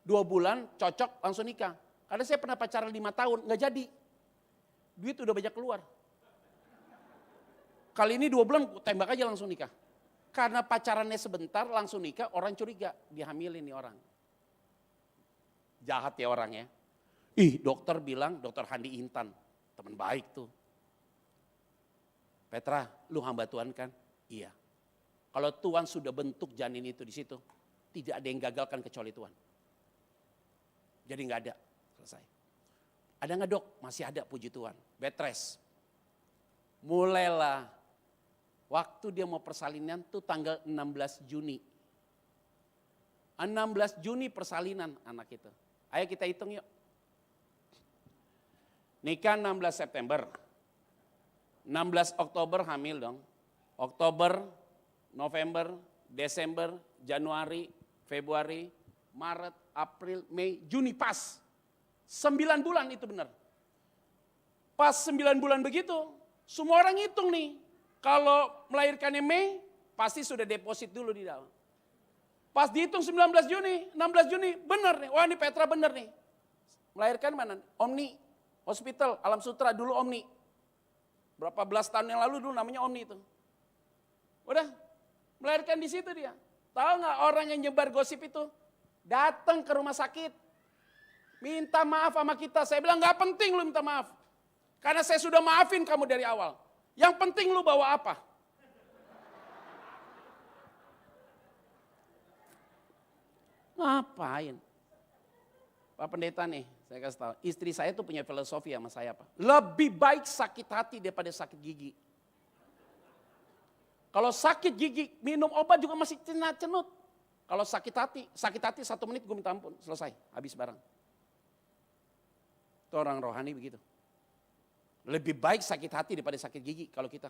2 bulan cocok langsung nikah. Karena saya pernah pacaran 5 tahun, gak jadi. Duit udah banyak keluar. Kali ini 2 bulan tembak aja langsung nikah. Karena pacarannya sebentar langsung nikah, orang curiga dihamilin nih orang. Jahat ya orangnya. Dokter bilang, dokter Handi Intan, teman baik tuh. Petra, lu hamba Tuhan kan? Iya. Kalau Tuhan sudah bentuk janin itu di situ, tidak ada yang gagalkan kecuali Tuhan. Jadi nggak ada, selesai. Ada nggak dok? Masih ada, puji Tuhan. Bed rest. Mulailah waktu dia mau persalinan tuh tanggal 16 Juni. 16 Juni persalinan anak itu. Ayo kita hitung yuk. Nikah 16 September. 16 Oktober hamil dong. Oktober, November, Desember, Januari, Februari, Maret, April, Mei, Juni pas. 9 bulan itu benar. Pas 9 bulan begitu, semua orang hitung nih. Kalau melahirkannya Mei, pasti sudah deposit dulu di dalam. Pas dihitung 19 Juni, 16 Juni, benar nih. Wah ini Petra benar nih. Melahirkan mana? Omni Hospital, Alam Sutra dulu Omni. Berapa belas tahun yang lalu dulu namanya Omni itu. Udah, melahirkan di situ dia. Tahu nggak orang yang nyebar gosip itu? Datang ke rumah sakit. Minta maaf sama kita. Saya bilang nggak penting lu minta maaf. Karena saya sudah maafin kamu dari awal. Yang penting lu bawa apa? Ngapain? Pak Pendeta nih, saya kasih tahu. Istri saya tuh punya filosofi sama saya apa? Lebih baik sakit hati daripada sakit gigi. Kalau sakit gigi, minum obat juga masih cenut. Kalau sakit hati 1 menit gue minta ampun, selesai, habis barang. Itu orang rohani begitu. Lebih baik sakit hati daripada sakit gigi kalau kita.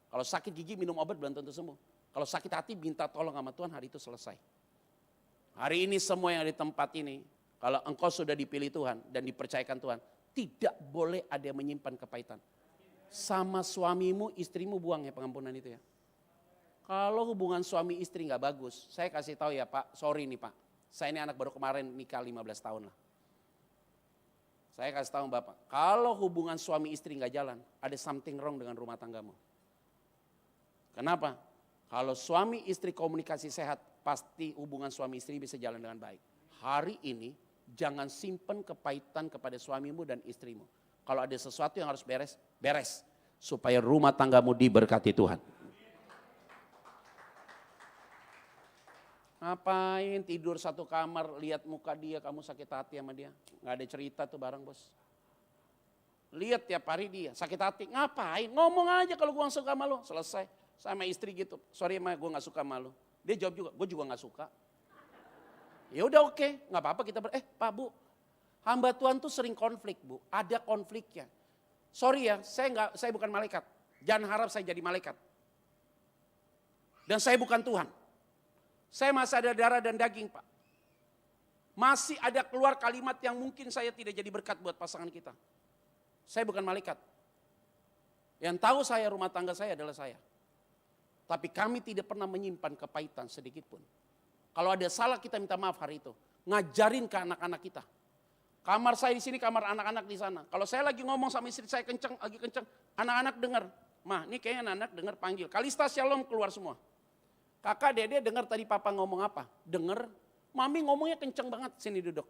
Kalau sakit gigi minum obat belum tentu sembuh. Kalau sakit hati minta tolong sama Tuhan, hari itu selesai. Hari ini semua yang ada di tempat ini, kalau engkau sudah dipilih Tuhan dan dipercayakan Tuhan, tidak boleh ada yang menyimpan kepahitan. Sama suamimu, istrimu buang ya pengampunan itu ya. Kalau hubungan suami istri gak bagus, saya kasih tahu ya Pak, sorry nih Pak. Saya ini anak baru kemarin nikah 15 tahun lah. Saya kasih tahu Bapak, kalau hubungan suami istri gak jalan, ada something wrong dengan rumah tanggamu. Kenapa? Kalau suami istri komunikasi sehat, pasti hubungan suami istri bisa jalan dengan baik. Hari ini, jangan simpen kepahitan kepada suamimu dan istrimu. Kalau ada sesuatu yang harus beres, beres. Supaya rumah tanggamu diberkati Tuhan. Ngapain tidur satu kamar, lihat muka dia, kamu sakit hati sama dia. Gak ada cerita tuh bareng bos. Lihat tiap hari dia, sakit hati, ngapain? Ngomong aja kalau gue gak suka sama lo, selesai. Sama istri gitu, sorry ma gue gak suka sama lo. Dia jawab juga, gue juga gak suka. Ya udah oke, nggak apa-apa kita Pak Bu, hamba Tuhan tuh sering konflik Bu, ada konfliknya. Sorry ya, saya bukan malaikat, jangan harap saya jadi malaikat. Dan saya bukan Tuhan, saya masih ada darah dan daging Pak. Masih ada keluar kalimat yang mungkin saya tidak jadi berkat buat pasangan kita. Saya bukan malaikat. Yang tahu saya rumah tangga saya adalah saya. Tapi kami tidak pernah menyimpan kepahitan sedikit pun. Kalau ada salah kita minta maaf hari itu. Ngajarin ke anak-anak kita. Kamar saya di sini, kamar anak-anak di sana. Kalau saya lagi ngomong sama istri saya lagi kenceng, anak-anak dengar. Mah, ini kayaknya anak-anak dengar panggil. Kalista Shalom keluar semua. Kakak, Dede dengar tadi papa ngomong apa? Dengar, mami ngomongnya kenceng banget, sini duduk.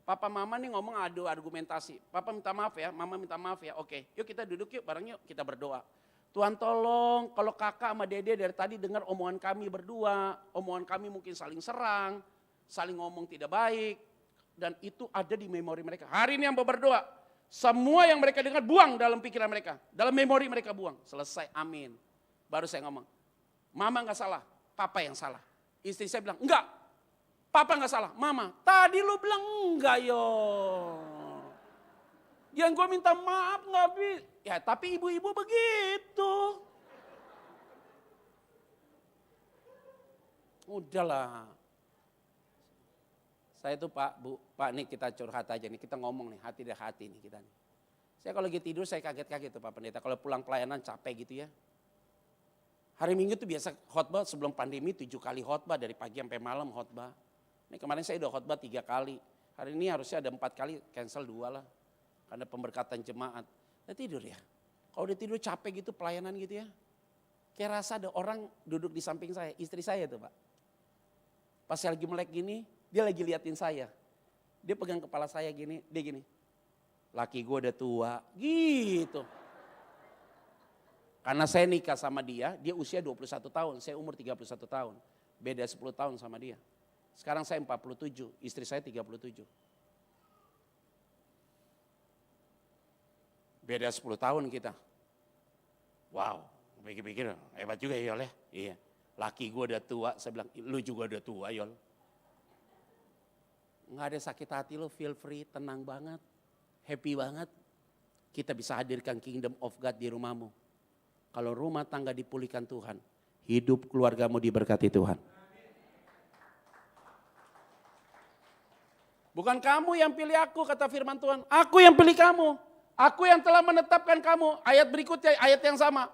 Papa mama nih ngomong adu argumentasi. Papa minta maaf ya, mama minta maaf ya. Oke, yuk kita duduk yuk, bareng yuk kita berdoa. Tuhan tolong, kalau kakak sama Dede dari tadi dengar omongan kami berdua, omongan kami mungkin saling serang, saling ngomong tidak baik, dan itu ada di memori mereka. Hari ini yang berdoa, semua yang mereka dengar buang dalam pikiran mereka, dalam memori mereka buang. Selesai, amin. Baru saya ngomong, mama gak salah, papa yang salah. Istri saya bilang, enggak, papa gak salah, mama. Tadi lu bilang enggak yo. Yang gue minta maaf gak bisa. Ya tapi ibu-ibu begitu. Udahlah. Saya tuh Pak, Bu, Pak nih kita curhat aja nih, kita ngomong nih, hati dari hati nih kita nih. Saya kalau lagi tidur saya kaget-kaget tuh Pak Pendeta, kalau pulang pelayanan capek gitu ya. Hari Minggu tuh biasa khotbah sebelum pandemi 7 kali khotbah, dari pagi sampai malam khotbah. Ini kemarin saya udah khotbah 3 kali, hari ini harusnya ada 4 kali, cancel 2 lah. Karena pemberkatan jemaat. Udah tidur ya. Kalau udah tidur capek gitu pelayanan gitu ya. Kayak rasa ada orang duduk di samping saya, istri saya tuh Pak. Pas saya lagi melek gini, dia lagi liatin saya. Dia pegang kepala saya gini, dia gini. Laki gue udah tua, gitu. Karena saya nikah sama dia usia 21 tahun, saya umur 31 tahun. Beda 10 tahun sama dia. Sekarang saya 47, istri saya 37. Beda 10 tahun kita. Wow, pikir-pikir hebat juga ya Yol ya. Iya, laki gue udah tua, saya bilang lu juga udah tua Yol. Nggak ada sakit hati lo, feel free, tenang banget, happy banget. Kita bisa hadirkan kingdom of God di rumahmu. Kalau rumah tangga dipulihkan Tuhan, hidup keluargamu diberkati Tuhan. Bukan kamu yang pilih aku, kata firman Tuhan. Aku yang pilih kamu. Aku yang telah menetapkan kamu. Ayat berikutnya, ayat yang sama.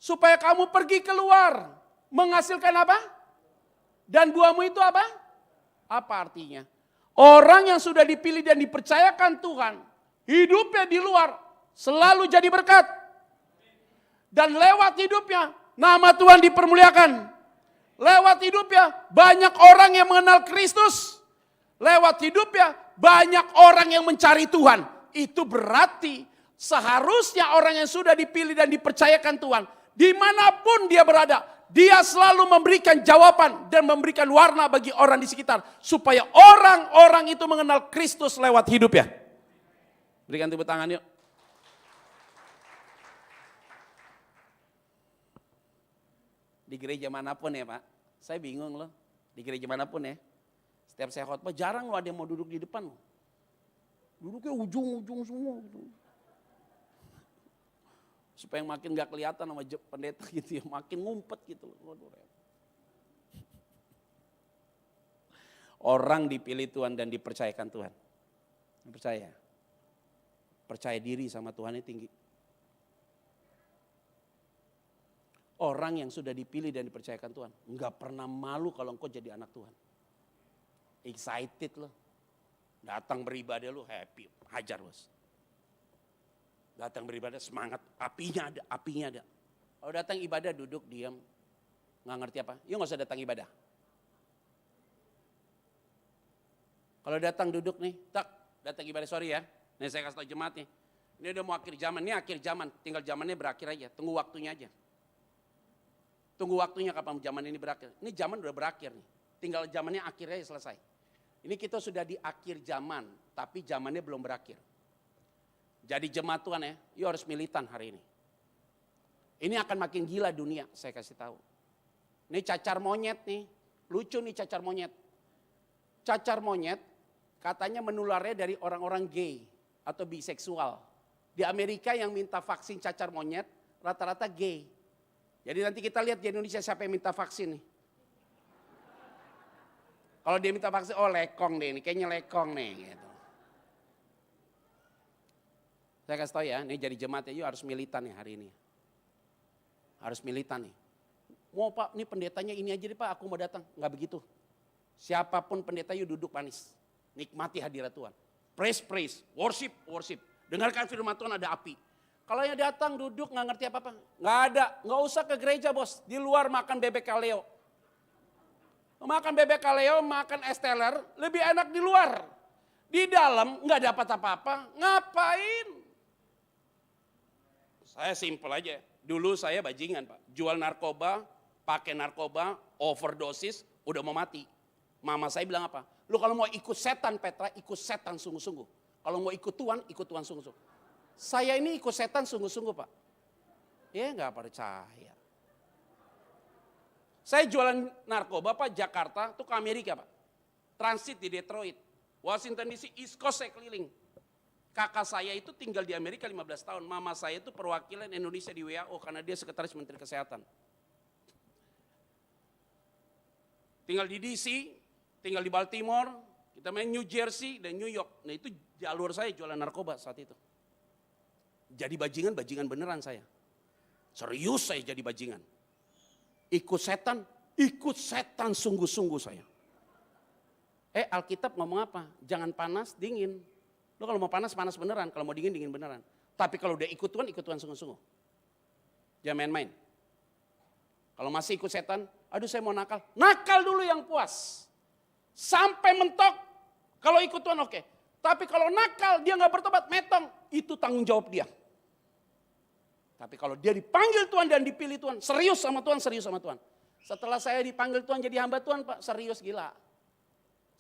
Supaya kamu pergi keluar. Menghasilkan apa? Dan buahmu itu apa? Apa artinya? Orang yang sudah dipilih dan dipercayakan Tuhan. Hidupnya di luar. Selalu jadi berkat. Dan lewat hidupnya, nama Tuhan dipermuliakan. Lewat hidupnya, banyak orang yang mengenal Kristus. Lewat hidupnya, banyak orang yang mencari Tuhan. Itu berarti seharusnya orang yang sudah dipilih dan dipercayakan Tuhan, dimanapun dia berada, dia selalu memberikan jawaban dan memberikan warna bagi orang di sekitar. Supaya orang-orang itu mengenal Kristus lewat hidupnya. Berikan tepuk tangan yuk. Di gereja manapun ya Pak, saya bingung loh. Di gereja manapun ya, setiap saya khotbah jarang loh ada yang mau duduk di depan loh. Duduknya ujung-ujung semua gitu. Supaya makin gak kelihatan sama pendeta gitu ya, makin ngumpet gitu. Orang dipilih Tuhan dan dipercayakan Tuhan. Percaya diri sama Tuhan ini tinggi. Orang yang sudah dipilih dan dipercayakan Tuhan, gak pernah malu kalau engkau jadi anak Tuhan. Excited loh. Datang beribadah lu happy, hajar bos. Datang beribadah semangat, apinya ada. Kalau datang ibadah duduk diam, nggak ngerti apa, yuk nggak usah datang ibadah. Kalau datang duduk nih, datang ibadah sorry ya, nih saya kasih tau jemaat nih, ini udah mau akhir zaman, ini akhir zaman, tinggal zamannya berakhir aja, tunggu waktunya aja. Tunggu waktunya kapan zaman ini berakhir, ini zaman udah berakhir nih, tinggal zamannya akhirnya selesai. Ini kita sudah di akhir zaman, tapi zamannya belum berakhir. Jadi jemaat Tuhan ya, yuk harus militan hari ini. Ini akan makin gila dunia, saya kasih tahu. Ini cacar monyet nih, lucu nih cacar monyet. Cacar monyet katanya menularnya dari orang-orang gay atau biseksual. Di Amerika yang minta vaksin cacar monyet rata-rata gay. Jadi nanti kita lihat di Indonesia siapa yang minta vaksin nih. Kalau dia minta vaksin, oh lekong deh, ini kayaknya lekong nih. Gitu. Saya kasih tahu ya, ini jadi jemaat ya, yuk harus militan nih hari ini. Harus militan nih. Mau Pak, ini pendetanya ini aja deh Pak, aku mau datang. Enggak begitu. Siapapun pendeta yuk duduk manis. Nikmati hadirat Tuhan. Praise, worship. Dengarkan firman Tuhan ada api. Kalau yang datang duduk nggak ngerti apa-apa, nggak ada, nggak usah ke gereja bos. Di luar makan bebek kaleo. Makan bebek kaleo, makan es teler, lebih enak di luar. Di dalam nggak dapat apa-apa, ngapain? Saya simpel aja. Dulu saya bajingan Pak, jual narkoba, pakai narkoba, overdosis, udah mau mati. Mama saya bilang apa? Lu kalau mau ikut setan Petra, ikut setan sungguh-sungguh. Kalau mau ikut Tuhan sungguh-sungguh. Saya ini ikut setan sungguh-sungguh Pak. Ya nggak percaya. Saya jualan narkoba Pak, Jakarta, tuh ke Amerika Pak. Transit di Detroit, Washington DC, East Coast saya keliling. Kakak saya itu tinggal di Amerika 15 tahun. Mama saya itu perwakilan Indonesia di WHO karena dia sekretaris Menteri Kesehatan. Tinggal di DC, tinggal di Baltimore, kita main New Jersey dan New York. Nah itu jalur saya jualan narkoba saat itu. Jadi bajingan beneran saya. Serius saya jadi bajingan. Ikut setan sungguh-sungguh saya. Alkitab ngomong apa? Jangan panas, dingin. Lo kalau mau panas beneran, kalau mau dingin beneran. Tapi kalau udah ikut Tuhan sungguh-sungguh. Jangan main-main. Kalau masih ikut setan, aduh saya mau nakal. Nakal dulu yang puas. Sampai mentok, kalau ikut Tuhan oke. Tapi kalau nakal, dia gak bertobat, metong. Itu tanggung jawab dia. Tapi kalau dia dipanggil Tuhan dan dipilih Tuhan, serius sama Tuhan, serius sama Tuhan. Setelah saya dipanggil Tuhan jadi hamba Tuhan, Pak, serius gila.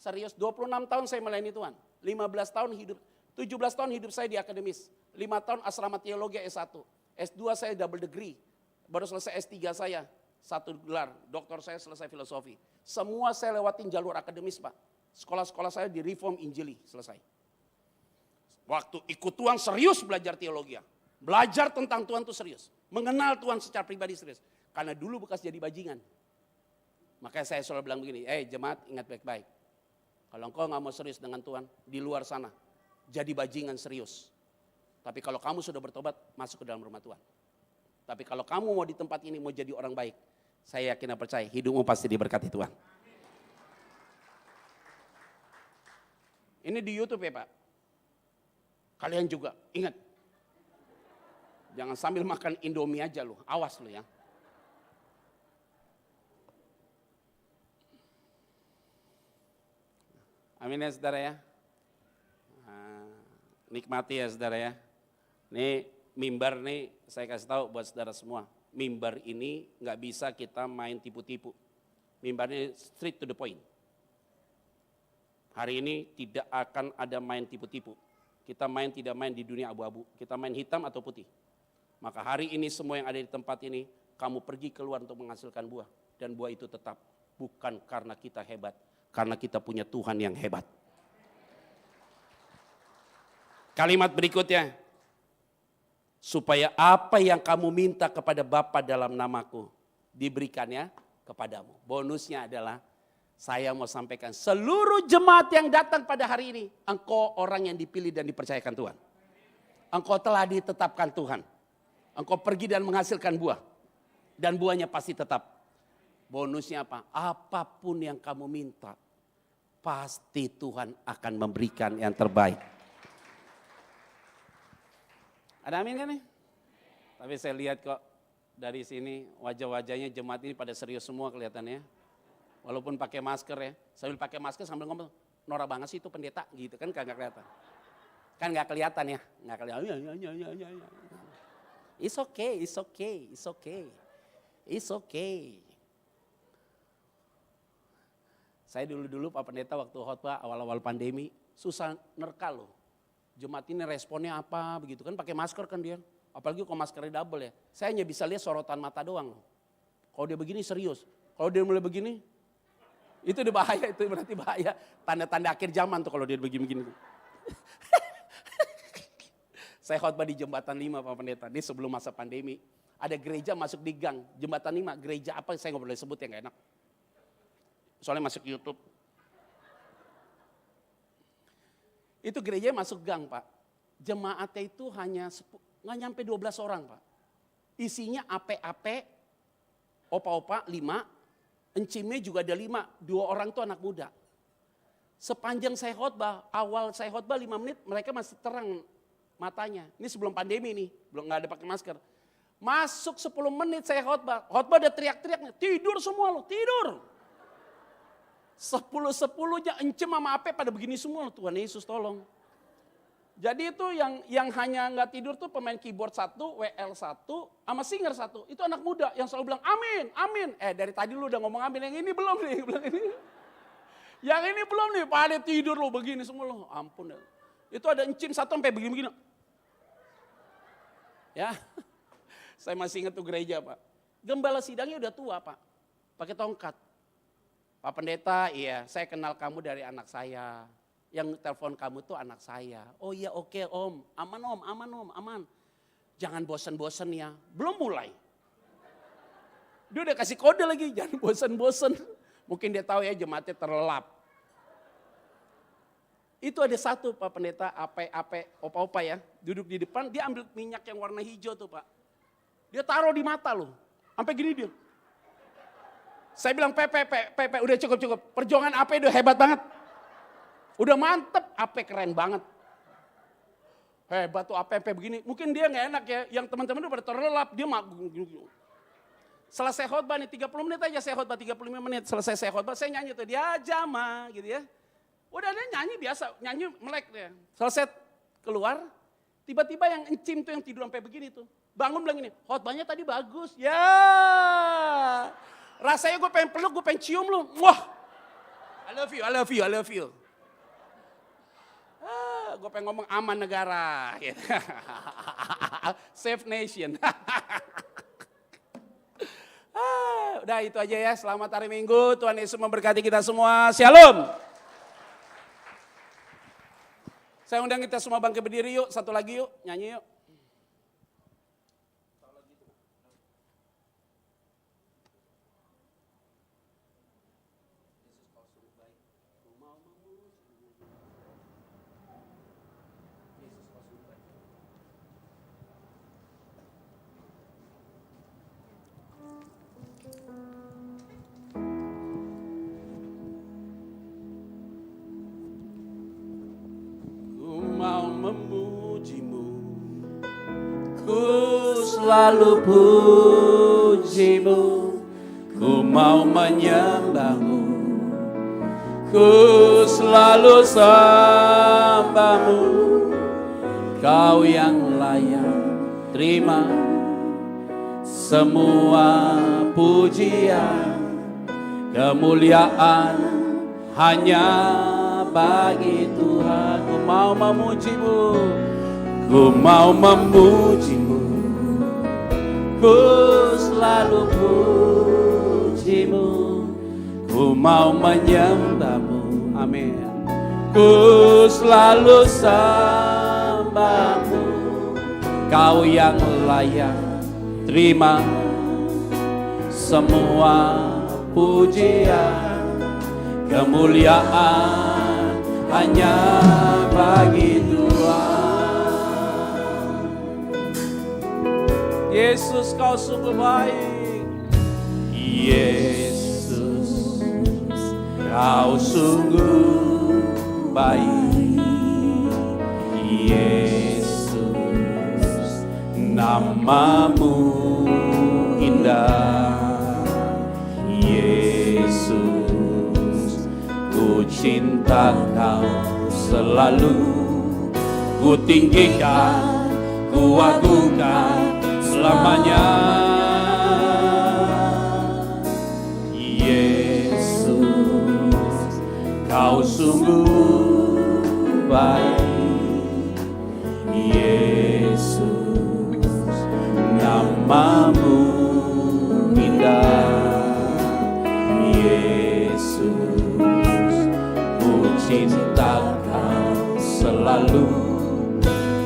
Serius, 26 tahun saya melayani Tuhan. 15 tahun hidup, 17 tahun hidup saya di akademis. 5 tahun asrama teologi S1. S2 saya double degree. Baru selesai S3 saya, 1 gelar. Doktor saya selesai filosofi. Semua saya lewatin jalur akademis, Pak. Sekolah-sekolah saya di Reform Injili, selesai. Waktu ikut Tuhan serius belajar teologi. Belajar tentang Tuhan itu serius. Mengenal Tuhan secara pribadi serius. Karena dulu bekas jadi bajingan. Makanya saya selalu bilang begini, jemaat ingat baik-baik. Kalau engkau gak mau serius dengan Tuhan, di luar sana, jadi bajingan serius. Tapi kalau kamu sudah bertobat, masuk ke dalam rumah Tuhan. Tapi kalau kamu mau di tempat ini, mau jadi orang baik, saya yakin dan percaya, hidupmu pasti diberkati Tuhan. Ini di YouTube ya Pak. Kalian juga, ingat. Jangan sambil makan Indomie aja loh, awas lo ya. Amin ya saudara ya. Nikmati ya saudara ya. Nih mimbar nih saya kasih tahu buat saudara semua. Mimbar ini nggak bisa kita main tipu-tipu. Mimbar ini straight to the point. Hari ini tidak akan ada main tipu-tipu. Kita tidak main di dunia abu-abu. Kita main hitam atau putih. Maka hari ini semua yang ada di tempat ini, kamu pergi keluar untuk menghasilkan buah. Dan buah itu tetap bukan karena kita hebat. Karena kita punya Tuhan yang hebat. Kalimat berikutnya. Supaya apa yang kamu minta kepada Bapa dalam namaku, diberikannya kepadamu. Bonusnya adalah, saya mau sampaikan seluruh jemaat yang datang pada hari ini, engkau orang yang dipilih dan dipercayakan Tuhan. Engkau telah ditetapkan Tuhan. Engkau pergi dan menghasilkan buah. Dan buahnya pasti tetap. Bonusnya apa? Apapun yang kamu minta, pasti Tuhan akan memberikan yang terbaik. Ada amin kan nih? Tapi saya lihat kok dari sini wajah-wajahnya jemaat ini pada serius semua kelihatannya. Walaupun pakai masker ya. Sambil pakai masker sambil ngomong, norak banget sih itu pendeta gitu kan, gak kelihatan. Kan gak kelihatan ya. Gak kelihatan. Ya. It's okay, it's okay, it's okay. It's okay. Saya dulu Pak Pendeta waktu khotbah awal-awal pandemi susah nerka loh. Jemaat ini responnya apa begitu kan, pakai masker kan dia. Apalagi kalau maskernya double ya. Saya hanya bisa lihat sorotan mata doang loh. Kalau dia begini serius. Kalau dia mulai begini, itu udah bahaya, itu berarti bahaya. Tanda-tanda akhir zaman tuh kalau dia begini-begini. Saya khotbah di Jembatan 5 Pak Pendeta, ini sebelum masa pandemi. Ada gereja masuk di gang, Jembatan 5, gereja apa saya nggak boleh sebut yang gak enak. Soalnya masuk YouTube. Itu gereja masuk gang Pak. Jemaatnya itu hanya nggak nyampe 12 orang Pak. Isinya ape-ape, opa-opa 5, encimnya juga ada 5, 2 orang itu anak muda. Sepanjang saya khotbah, awal saya khotbah 5 menit, mereka masih terang matanya. Ini sebelum pandemi nih, belum nggak ada pakai masker. Masuk 10 menit saya khotbah udah teriak-teriak, tidur semua loh, tidur. 10-10-nya encem sama ape pada begini semua loh, Tuhan Yesus tolong. Jadi itu yang hanya nggak tidur tuh pemain keyboard 1, WL 1, sama singer 1. Itu anak muda yang selalu bilang amin, amin. Dari tadi lu udah ngomong amin, yang ini belum nih. Bilang ini. Yang ini belum nih, pada tidur lo begini semua lo. Ampun. Itu ada encim 1 sampai begini-begini. Ya, saya masih ingat tuh gereja Pak. Gembala sidangnya udah tua Pak, pakai tongkat. Pak Pendeta, iya saya kenal kamu dari anak saya. Yang telepon kamu tuh anak saya. Oh iya oke om, aman. Jangan bosen-bosen ya, belum mulai. Dia udah kasih kode lagi, jangan bosen-bosen. Mungkin dia tahu ya jemaatnya terlelap. Itu ada satu Pak Pendeta, ape-ape, opa-opa ya, duduk di depan, dia ambil minyak yang warna hijau tuh Pak. Dia taruh di mata loh, sampai gini dia. Saya bilang, Pepe, udah cukup. Perjuangan ape udah hebat banget. Udah mantep, ape keren banget. Hebat tuh ape begini. Mungkin dia gak enak ya, yang teman-teman udah pada terlelap, dia selesai khotbah nih, 30 menit aja saya khotbah, 35 menit. Selesai saya khotbah, saya nyanyi tuh, dia jama gitu ya. Udah dia nyanyi biasa, nyanyi melek dia. Selesai keluar, Tiba-tiba yang encim tuh yang tidur sampai begini tuh. Bangun bilang ini, khotbahnya tadi bagus. Ya, rasanya gue pengen peluk, gue pengen cium lu. Wah, I love you, I love you, I love you. Gue pengen ngomong aman negara. Save nation. Udah itu aja ya, selamat hari Minggu. Tuhan Yesus memberkati kita semua. Shalom. Saya undang kita semua bangkit berdiri yuk, satu lagi yuk, nyanyi yuk. Memujimu, ku selalu pujimu, ku mau menyembahmu, ku selalu sembahmu, kau yang layak terima semua pujian, kemuliaan hanya bagi Tuhan. Ku mau memujimu, ku mau memujimu, ku selalu pujimu, ku mau menyembahmu, amin. Ku selalu sembahmu, kau yang layak terima semua pujian, kemuliaan hanya bagi Tuhan. Yesus, kau sungguh baik. Yesus, kau sungguh baik. Yesus, namamu indah. Yesus, ku cinta kau selalu, ku tinggikan, ku agungkan selamanya. Yesus, kau sungguh baik. Yesus, namamu indah. Yesus, ku cinta kau selalu,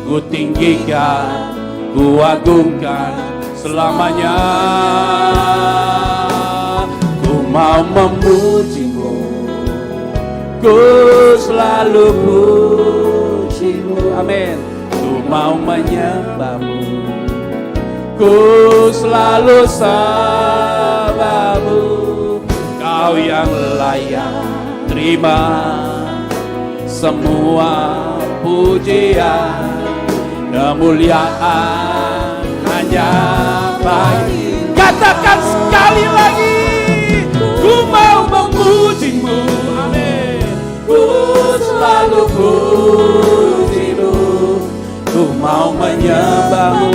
ku tinggikan, ku agungkan selamanya. Ku mau memujimu, ku selalu pujimu, amin. Ku mau menyembahmu, ku selalu sembahmu, kau yang layak terima semua pujian, kemuliaan hanya bagi. Katakan sekali lagi, ku mau memujimu, amin. Ku selalu pujimu, ku mau menyembahmu,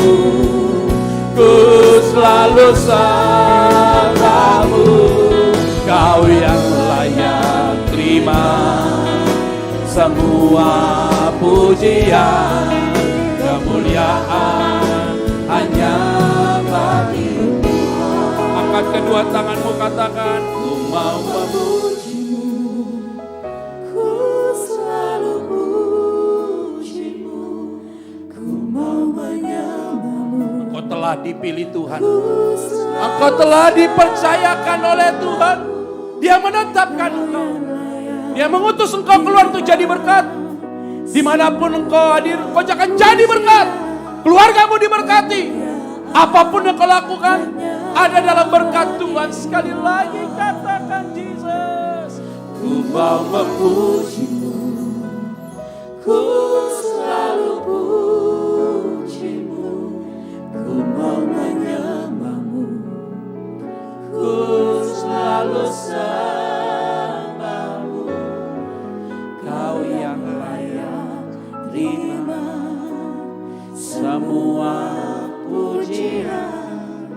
ku selalu sembahmu, kau yang layak terima semua pujian, kemuliaan hanya bagi Tuhan. Angkat kedua tanganmu, katakan, ku mau memujimu, ku selalu pujimu, ku mau menyembahmu. Engkau telah dipilih Tuhan, engkau telah dipercayakan oleh Tuhan. Dia menetapkan engkau, dia mengutus engkau keluar untuk jadi berkat. Dimanapun engkau hadir, engkau akan jadi berkat. Keluargamu diberkati. Apapun yang kau lakukan ada dalam berkat Tuhan. Sekali lagi katakan, Jesus, ku mau memujimu, ku selalu pujimu, ku mau menyembahmu, ku selalu sembahmu, kau yang layak terima pujian,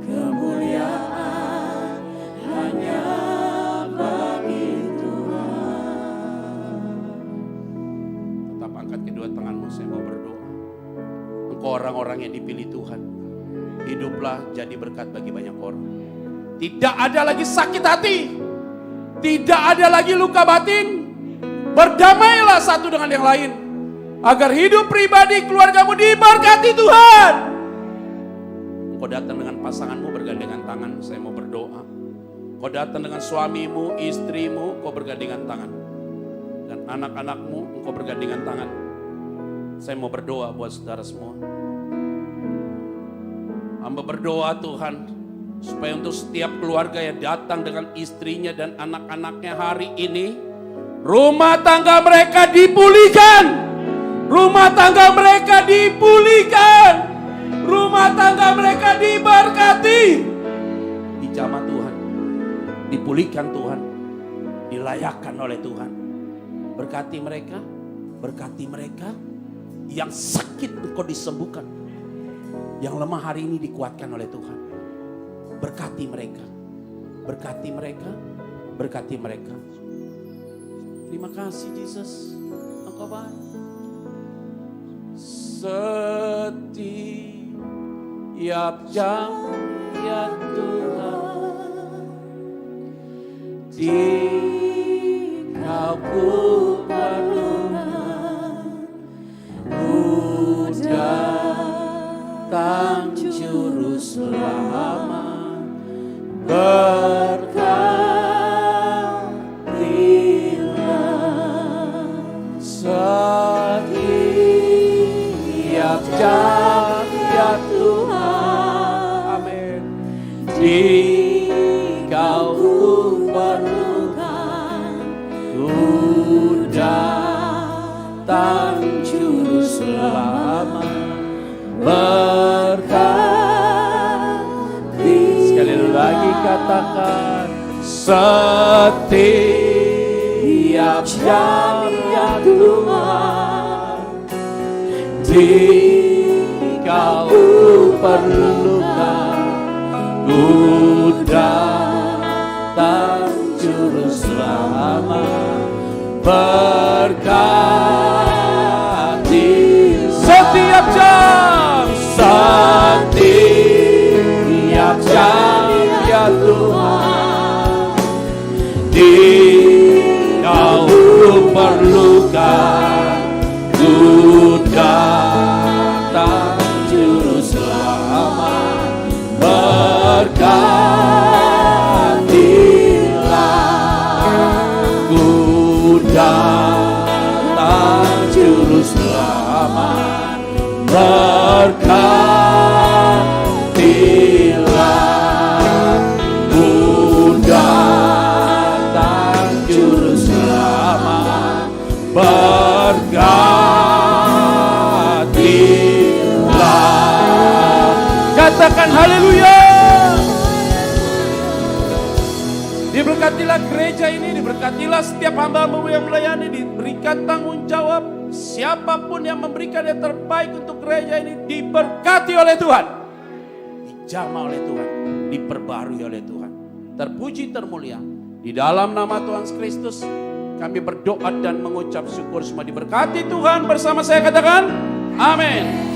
kemuliaan hanya bagi Tuhan. Tetap angkat kedua tanganmu, saya mau berdoa. Engkau orang-orang yang dipilih Tuhan, hiduplah jadi berkat bagi banyak orang. Tidak ada lagi sakit hati, tidak ada lagi luka batin. Berdamailah satu dengan yang lain, agar hidup pribadi keluargamu diberkati Tuhan. Engkau datang dengan pasanganmu bergandengan tangan, saya mau berdoa. Kau datang dengan suamimu, istrimu, kau bergandengan tangan. Dan anak-anakmu, engkau bergandengan tangan. Saya mau berdoa buat saudara semua. Hamba berdoa Tuhan, supaya untuk setiap keluarga yang datang dengan istrinya dan anak-anaknya hari ini, rumah tangga mereka dipulihkan. Rumah tangga mereka dipulihkan. Rumah tangga mereka diberkati. Dijamah Tuhan, dipulihkan Tuhan, dilayakkan oleh Tuhan. Berkati mereka, berkati mereka. Yang sakit engkau disembuhkan, yang lemah hari ini dikuatkan oleh Tuhan. Berkati mereka, berkati mereka, berkati mereka. Terima kasih Yesus, Engkau baik. Setiap jam ya Tuhan, di Kau ku perlukan, ku datang juru selamat, berkatilah setiap jam ya Tuhan. Amin. Di Kau ku perlukan, ku datang juru selamat, berkati. Sekali lagi katakan, setiap jam ya Tuhan, di Kau perlukan, ku datang juru selamat, berkati. Setiap jam ya Tuhan, di Kau perlukan, ku datang juru selamat, berkatilah, ku datang juru selamat, berkatilah, ku datang juru selamat, berkatilah. Katakan haleluya. Diberkatilah gereja ini, diberkatilah setiap hamba-Mu yang melayani, diberikan tanggung jawab. Siapapun yang memberikan yang terbaik untuk gereja ini diberkati oleh Tuhan, dijamah oleh Tuhan, diperbarui oleh Tuhan. Terpuji termulia. Di dalam nama Tuhan Kristus kami berdoa dan mengucap syukur, semua diberkati Tuhan. Bersama saya katakan amin.